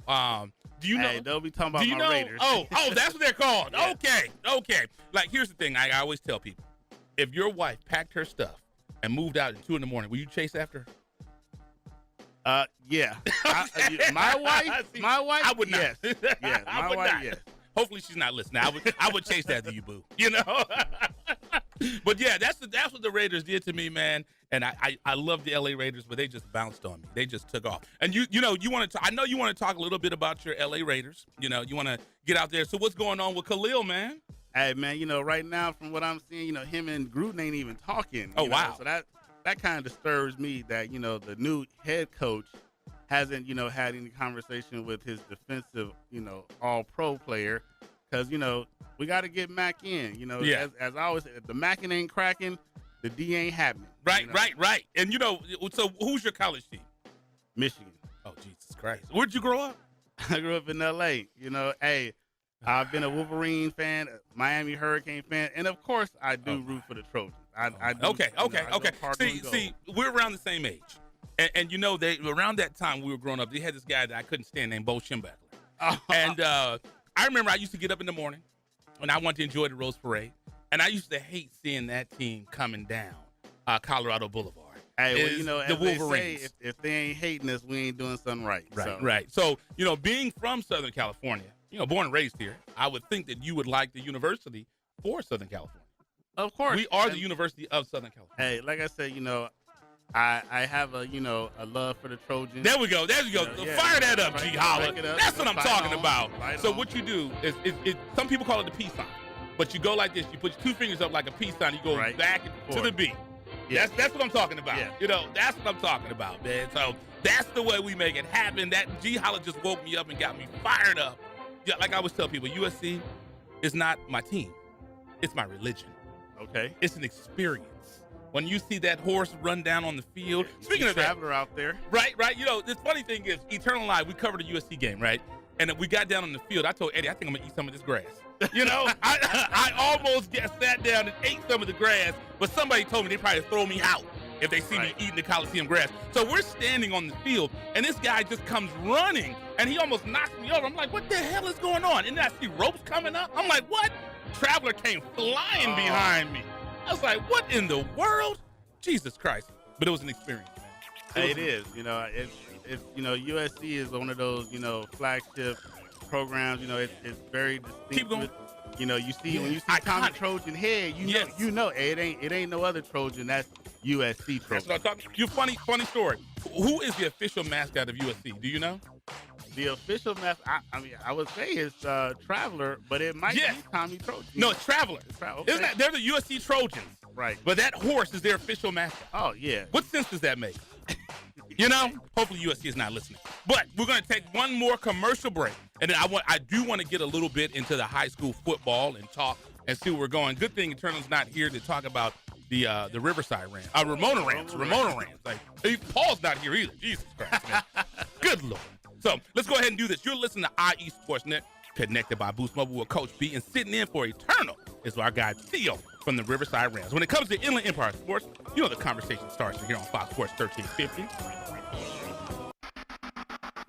Do you know? Hey, they'll be talking about my Raiders. Oh, that's what they're called. Yeah. Okay. Like, here's the thing. I always tell people. If your wife packed her stuff and moved out at 2 a.m, will you chase after her? Yeah. My wife, I would not. Yes. Yeah, my wife, yes. Hopefully she's not listening. I would chase after you, boo. You know. But yeah, that's what the Raiders did to me, man. And I love the LA Raiders, but they just bounced on me. They just took off. And you want to? I know you want to talk a little bit about your LA Raiders. You know, you want to get out there. So what's going on with Khalil, man? Hey, man, right now from what I'm seeing, him and Gruden ain't even talking. Oh, wow. So that kind of disturbs me that, the new head coach hasn't, had any conversation with his defensive, all-pro player. Because, we got to get Mac in. Yeah. As I always say, if the Mackin ain't cracking, the D ain't happening. Right. And, so who's your college team? Michigan. Oh, Jesus Christ. Where'd you grow up? I grew up in L.A. Hey, I've been a Wolverine fan, a Miami Hurricane fan, and, of course, I do root for the Trojans. I do, Okay. See, we're around the same age. And they around that time we were growing up, they had this guy that I couldn't stand named Bo Schembechler. And I remember I used to get up in the morning when I wanted to enjoy the Rose Parade, and I used to hate seeing that team coming down Colorado Boulevard. Hey, the as Wolverines. they say, if they ain't hating us, we ain't doing something right. Right. So, being from Southern California, born and raised here, I would think that you would like the university for Southern California. Of course. We are the University of Southern California. Hey, like I said, I have a love for the Trojans. There we go. Fire that up, G Holla. That's what I'm talking about. So what you do is some people call it the peace sign, but you go like this. You put your two fingers up like a peace sign. You go back to the beat. Yeah. That's what I'm talking about. Yeah. That's what I'm talking about, man. So that's the way we make it happen. That G Holla just woke me up and got me fired up. Yeah, like I always tell people, USC is not my team. It's my religion. Okay. It's an experience. When you see that horse run down on the field, speaking of that, Traveler out there. Right. The funny thing is, Eternal Live, we covered a USC game, right? And we got down on the field. I told Eddie, I think I'm gonna eat some of this grass. I almost sat down and ate some of the grass, but somebody told me they probably throw me out if they see me eating the Coliseum grass. So we're standing on the field, and this guy just comes running, and he almost knocks me over. I'm like, what the hell is going on? And then I see ropes coming up. I'm like, what? Traveler came flying behind me. I was like, what in the world? Jesus Christ. But it was an experience, man. It is. It's USC is one of those, flagship programs. It's very distinct. Keep going. You see when you see Tommy Trojan head, you know it ain't no other Trojan. That's USC Trojan. That's what I'm talking about. You funny story. Who is the official mascot of USC? Do you know? The official mascot, I would say it's Traveler, but it might be Tommy Trojan. No, it's Traveler. Okay. Isn't that, they're the USC Trojans. Right. But that horse is their official mascot. Oh, yeah. What sense does that make? Hopefully USC is not listening. But we're going to take one more commercial break. And then I do want to get a little bit into the high school football and talk and see where we're going. Good thing Eternal's not here to talk about the Riverside Rams. Ramona Rams. Like, Paul's not here either. Jesus Christ, man. Good Lord. So let's go ahead and do this. You're listening to IE Sportsnet, connected by Boost Mobile with Coach B, and sitting in for Eternal is our guy Theo from the Riverside Rams. When it comes to Inland Empire Sports, the conversation starts here on Fox Sports 1350.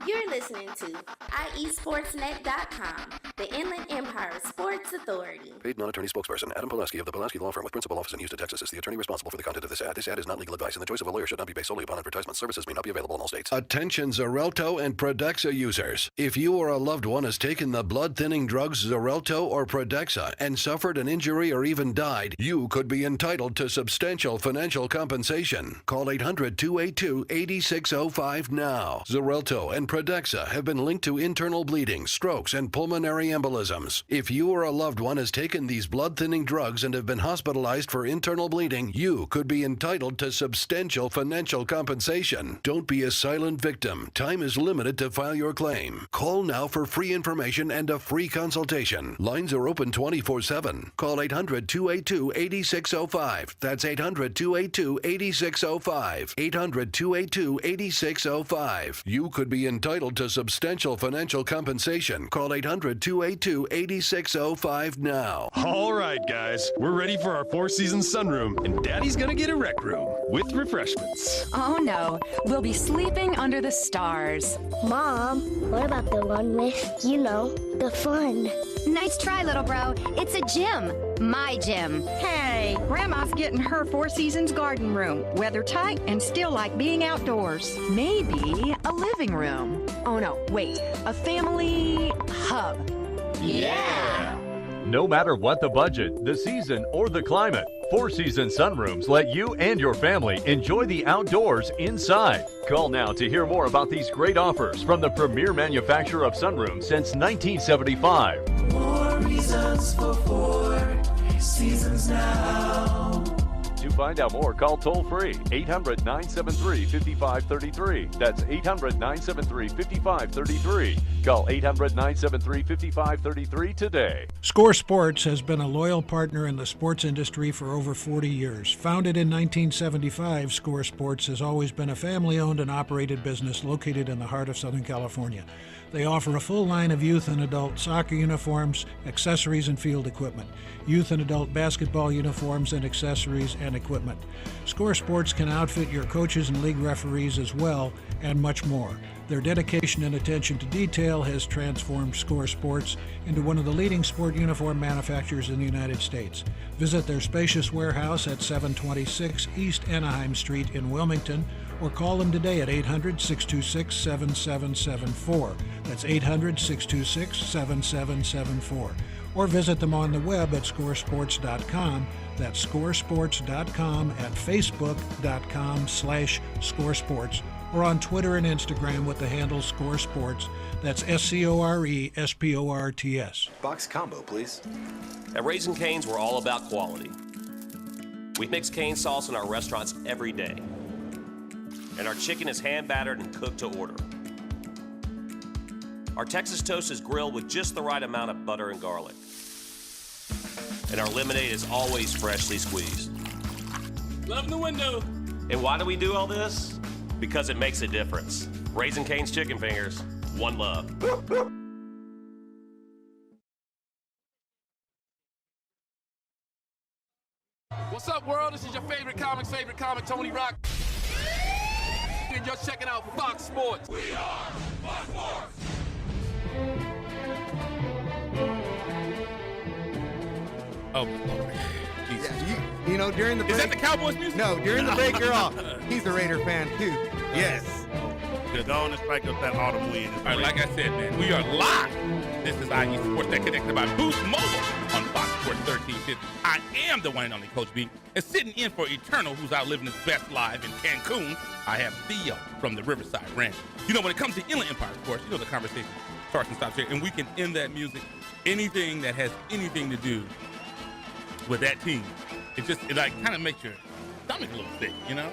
You're listening to IESportsNet.com, the Inland Empire Sports Authority. Paid non-attorney spokesperson Adam Pulaski of the Pulaski Law Firm with principal office in Houston, Texas is the attorney responsible for the content of this ad. This ad is not legal advice, and the choice of a lawyer should not be based solely upon advertisement. Services may not be available in all states. Attention Xarelto and Predexa users. If you or a loved one has taken the blood-thinning drugs Xarelto or Predexa and suffered an injury or even died, you could be entitled to substantial financial compensation. Call 800-282-8605 now. Xarelto and Predexa have been linked to internal bleeding, strokes, and pulmonary embolisms. If you or a loved one has taken these blood-thinning drugs and have been hospitalized for internal bleeding, you could be entitled to substantial financial compensation. Don't be a silent victim. Time is limited to file your claim. Call now for free information and a free consultation. Lines are open 24/7. Call 800-282-8605. That's 800-282-8605. 800-282-8605. You could be entitled to substantial financial compensation. Call 800-282-8605 now. All right, guys, we're ready for our four-season sunroom, and Daddy's gonna get a rec room with refreshments. Oh no, we'll be sleeping under the stars. Mom, what about the one with, the fun? Nice try, little bro. It's a gym. My gym. Hey, Grandma's getting her Four Seasons garden room. Weather tight and still like being outdoors. Maybe a living room. Oh no, wait, a family hub. Yeah! No matter what the budget, the season, or the climate, Four Seasons Sunrooms let you and your family enjoy the outdoors inside. Call now to hear more about these great offers from the premier manufacturer of sunrooms since 1975. More reasons for Four Seasons now. To find out more, call toll-free 800-973-5533. That's 800-973-5533. Call 800-973-5533 today. Score Sports has been a loyal partner in the sports industry for over 40 years. Founded in 1975, Score Sports has always been a family-owned and operated business located in the heart of Southern California. They offer a full line of youth and adult soccer uniforms, accessories, and field equipment, youth and adult basketball uniforms and accessories and equipment. Score Sports can outfit your coaches and league referees as well, and much more. Their dedication and attention to detail has transformed Score Sports into one of the leading sport uniform manufacturers in the United States. Visit their spacious warehouse at 726 East Anaheim Street in Wilmington, or call them today at 800-626-7774. That's 800-626-7774. Or visit them on the web at scoresports.com. That's scoresports.com, at facebook.com/scoresports, or on Twitter and Instagram with the handle Score Sports. That's SCORESPORTS. Box combo, please. At Raising Cane's, we're all about quality. We mix cane sauce in our restaurants every day. And our chicken is hand-battered and cooked to order. Our Texas toast is grilled with just the right amount of butter and garlic. And our lemonade is always freshly squeezed. Loving the window. And why do we do all this? Because it makes a difference. Raising Cane's Chicken Fingers, one love. What's up, world? This is your favorite comic, Tony Rock. And you're checking out Fox Sports. We are Fox Sports. Oh, Lord. Jesus. You know, during the break. Is that the Cowboys music? No, during the break, you're off. He's a Raider fan, too. Yes. Good. Go on and strike up that autumn wind. All right, like I said, man, we are live. This is IE Sports That Connected by Boost Mobile on Fox Sports 1350. I am the one and only Coach B. And sitting in for Eternal, who's out living his best life in Cancun, I have Theo from the Riverside Rams. You know, when it comes to Inland Empire Sports, you know the conversation starts and stops here. And we can end that music, anything that has anything to do with that team. It kind of makes your stomach a little sick, you know?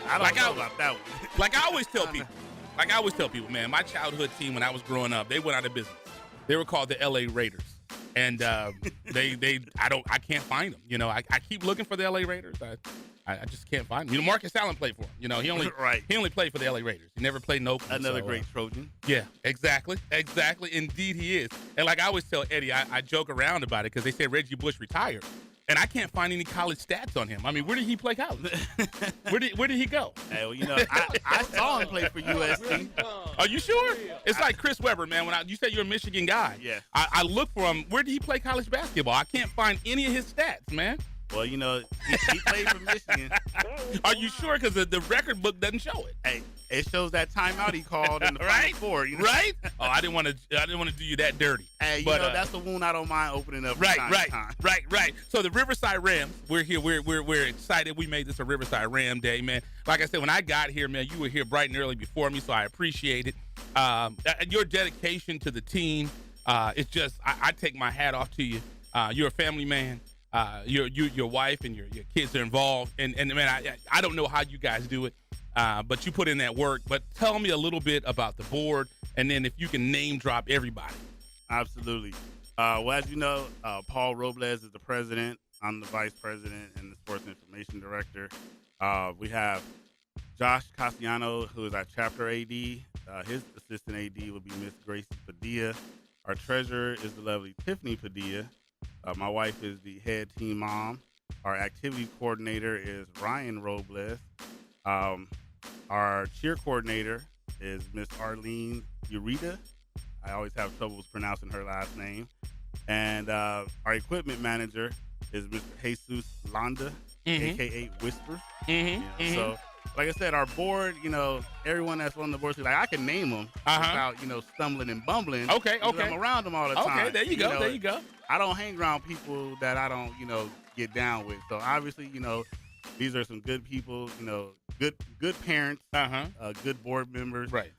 I don't know about that one. Like I always tell people, man, my childhood team when I was growing up, they went out of business. They were called the LA Raiders. And I can't find them. You know, I keep looking for the LA Raiders. I just can't find them. You know, Marcus Allen played for them. You know, he only played for the LA Raiders. He never played in Oakland. Another great Trojan. Yeah, exactly. Indeed he is. And like I always tell Eddie, I joke around about it because they say Reggie Bush retired. And I can't find any college stats on him. I mean, where did he play college? Where did he go? Hey, well, you know, I saw him play for USC. Are you sure? It's like Chris Webber, man. You said you're a Michigan guy. Yeah. I look for him. Where did he play college basketball? I can't find any of his stats, man. Well, you know, he played for Michigan. Are you sure? Because the record book doesn't show it. Hey, it shows that timeout he called in the Final Four. You know? Right? Oh, I didn't want to do you that dirty. Hey, you know, that's the wound I don't mind opening up. Right. So the Riverside Rams, we're here. We're excited. We made this a Riverside Ram Day, man. Like I said, when I got here, man, you were here bright and early before me, so I appreciate it. Your dedication to the team, it's just I take my hat off to you. You're a family man. Your wife and your kids are involved, and man, I don't know how you guys do it, but you put in that work. But tell me a little bit about the board, and then if you can name drop everybody. Absolutely. Well, as you know, Paul Robles is the president. I'm the vice president and the sports information director. We have Josh Castellano, who is our chapter AD. His assistant AD will be Miss Gracie Padilla. Our treasurer is the lovely Tiffany Padilla. My wife is the head team mom. Our activity coordinator is Ryan Robles. Our cheer coordinator is Miss Arlene Urita. I always have troubles pronouncing her last name. And our equipment manager is Mr. Jesus Landa, a.k.a. Whisper. Mm-hmm. So like I said, our board, everyone that's on the board, like I can name them without, stumbling and bumbling. Okay. I'm around them all the time. Okay, there you go. I don't hang around people that I don't, get down with. So obviously, these are some good people, good parents, good board members, right?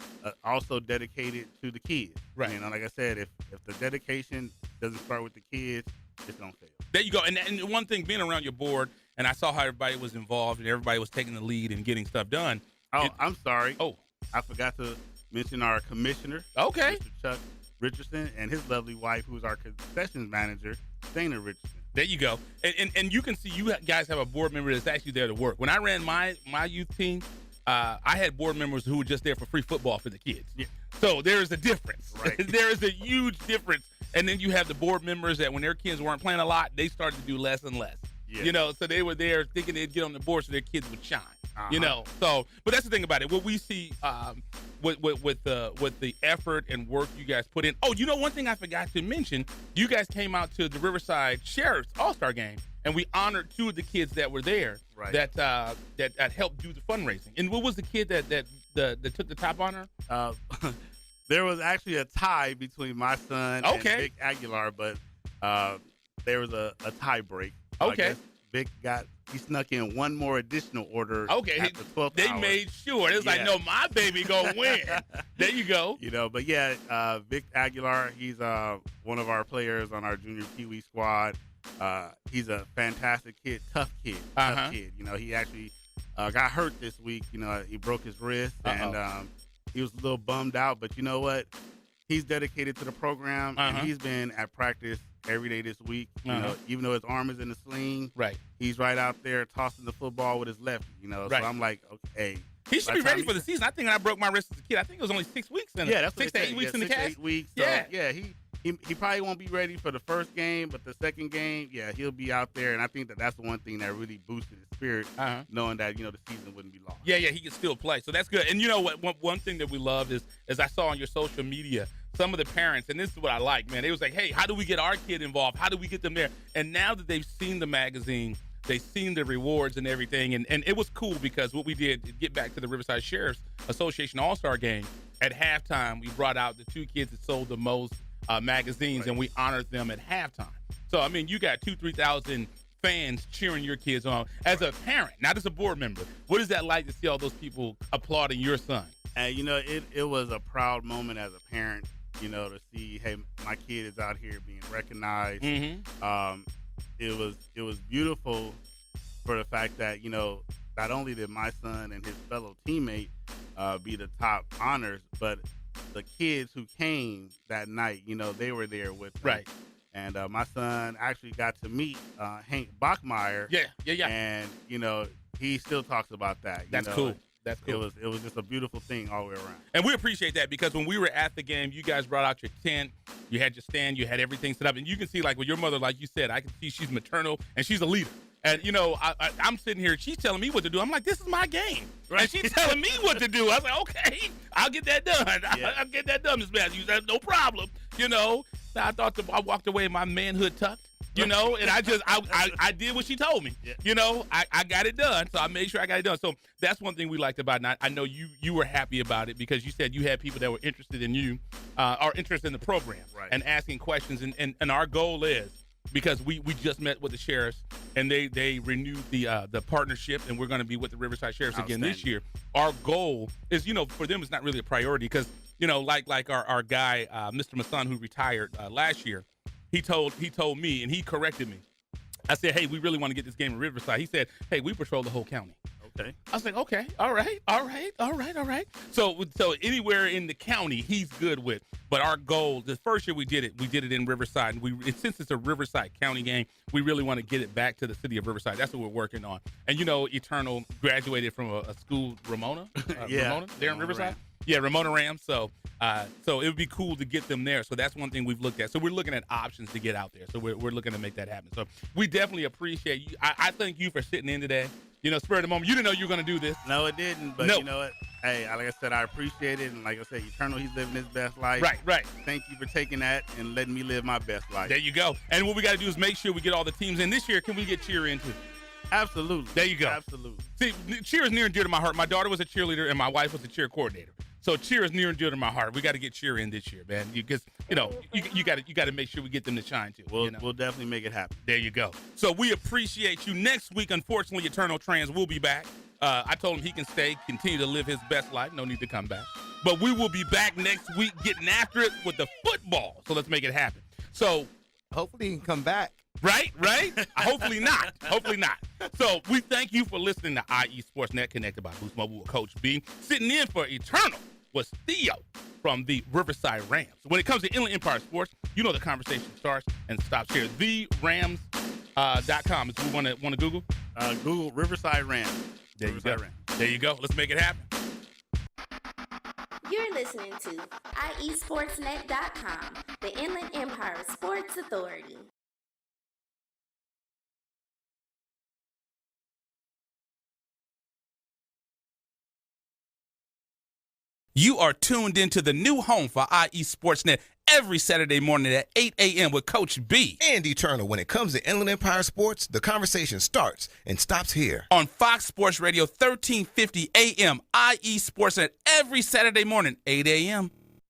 Also dedicated to the kids, right? Like I said, if the dedication doesn't start with the kids, it's gonna fail. There you go. And one thing, being around your board, and I saw how everybody was involved and everybody was taking the lead and getting stuff done. Oh, I'm sorry. Oh, I forgot to mention our commissioner. Okay. Mr. Chuck Richardson and his lovely wife, who's our concessions manager, Dana Richardson. There you go. And you can see you guys have a board member that's actually there to work. When I ran my youth team, I had board members who were just there for free football for the kids. Yeah. So there is a difference. Right. There is a huge difference. And then you have the board members that when their kids weren't playing a lot, they started to do less and less. Yeah. So they were there thinking they'd get on the board so their kids would shine. So, but that's the thing about it. What we see with the effort and work you guys put in. Oh, one thing I forgot to mention, you guys came out to the Riverside Sheriff's All-Star Game, and we honored 2 of the kids that were there that helped do the fundraising. And what was the kid that took the top honor? There was actually a tie between my son and Vic Aguilar, but there was a tie break. So okay. Vic he snuck in one more additional order. Okay. At the 12th they hour. made sure. It was like, no, my baby gonna win. There you go. But yeah, Vic Aguilar, he's one of our players on our junior Pee Wee squad. He's a fantastic kid, tough kid. He actually got hurt this week. He broke his wrist and he was a little bummed out. But you know what? He's dedicated to the program and he's been at practice every day this week. Even though his arm is in the sling, right? He's right out there tossing the football with his left. So I'm like, okay. He should be ready for the season. I think when I broke my wrist as a kid, I think it was only 6 weeks. That's 6 to 8 weeks in the cast. 8 weeks. So, he probably won't be ready for the first game, but the second game, he'll be out there. And I think that's the one thing that really boosted his spirit, knowing that the season wouldn't be lost. Yeah, he can still play, so that's good. And you know what? One thing that we loved is I saw on your social media, some of the parents, and this is what I like, man. They was like, hey, how do we get our kid involved? How do we get them there? And now that they've seen the magazine, they've seen the rewards and everything, and it was cool because what we did, get back to the Riverside Sheriff's Association All-Star Game, at halftime, we brought out the 2 kids that sold the most magazines, and we honored them at halftime. So, I mean, you got 2,000-3,000 fans cheering your kids on. As a parent, not as a board member, what is that like to see all those people applauding your son? And, it was a proud moment as a parent, to see, hey, my kid is out here being recognized. It was beautiful for the fact that, not only did my son and his fellow teammate be the top honors, but the kids who came that night, they were there with them. Right. And my son actually got to meet Hank Bachmeyer. Yeah. And, he still talks about that. That's cool. That's cool. It was just a beautiful thing all the way around. And we appreciate that because when we were at the game, you guys brought out your tent, you had your stand, you had everything set up. And you can see, like with your mother, like you said, I can see she's maternal and she's a leader. And, I'm sitting here, she's telling me what to do. I'm like, this is my game. Right. And she's telling me what to do. I was like, okay, I'll get that done. Yeah. I'll get that done, Miss Matthews. That's no problem. I thought I walked away my manhood tucked. And I did what she told me. Yeah. I got it done, so I made sure I got it done. So that's one thing we liked about it. And I know you were happy about it because you said you had people that were interested in you, are interested in the program, right, and asking questions. And our goal is, because we just met with the sheriffs and they renewed the partnership, and we're going to be with the Riverside Sheriffs again this year. Our goal is, for them it's not really a priority because, like our guy, Mr. Masson, who retired last year, he told me, and he corrected me. I said, hey, we really want to get this game in Riverside. He said, hey, we patrol the whole county. Okay. I was like, okay, all right. So anywhere in the county, he's good with. But our goal, the first year we did it in Riverside. And since it's a Riverside County game, we really want to get it back to the city of Riverside. That's what we're working on. And Eternal graduated from a school, Ramona? Ramona, there in Riverside? Rams. Yeah, Ramona Rams. So it would be cool to get them there. So that's one thing we've looked at. So we're looking at options to get out there. So we're looking to make that happen. So we definitely appreciate you. I thank you for sitting in today. Spur of the moment. You didn't know you were going to do this. No, it didn't. But you know what? Hey, like I said, I appreciate it. And like I said, Eternal, he's living his best life. Right. Thank you for taking that and letting me live my best life. There you go. And what we got to do is make sure we get all the teams in. This year, can we get cheer in too? Absolutely. There you go. Absolutely. See, cheer is near and dear to my heart. My daughter was a cheerleader, and my wife was a cheer coordinator. So cheer is near and dear to my heart. We got to get cheer in this year, man. Because you got to make sure we get them to shine too. We'll definitely make it happen. There you go. So we appreciate you. Next week, unfortunately, Eternal Trans will be back. I told him he can stay, continue to live his best life. No need to come back. But we will be back next week getting after it with the football. So let's make it happen. So hopefully he can come back. Right? Hopefully not. So we thank you for listening to IE Sportsnet, connected by Boost Mobile with Coach B. Sitting in for Eternal was Theo from the Riverside Rams. When it comes to Inland Empire Sports, you know the conversation starts and stops here. TheRams.com is what we want to Google. Google Riverside Rams. There you go. There you go. Let's make it happen. You're listening to IESportsNet.com, the Inland Empire Sports Authority. You are tuned into the new home for IE Sportsnet every Saturday morning at 8 a.m. with Coach B. And Eternal. When it comes to Inland Empire Sports, the conversation starts and stops here. On Fox Sports Radio, 1350 a.m., IE Sportsnet every Saturday morning, 8 a.m.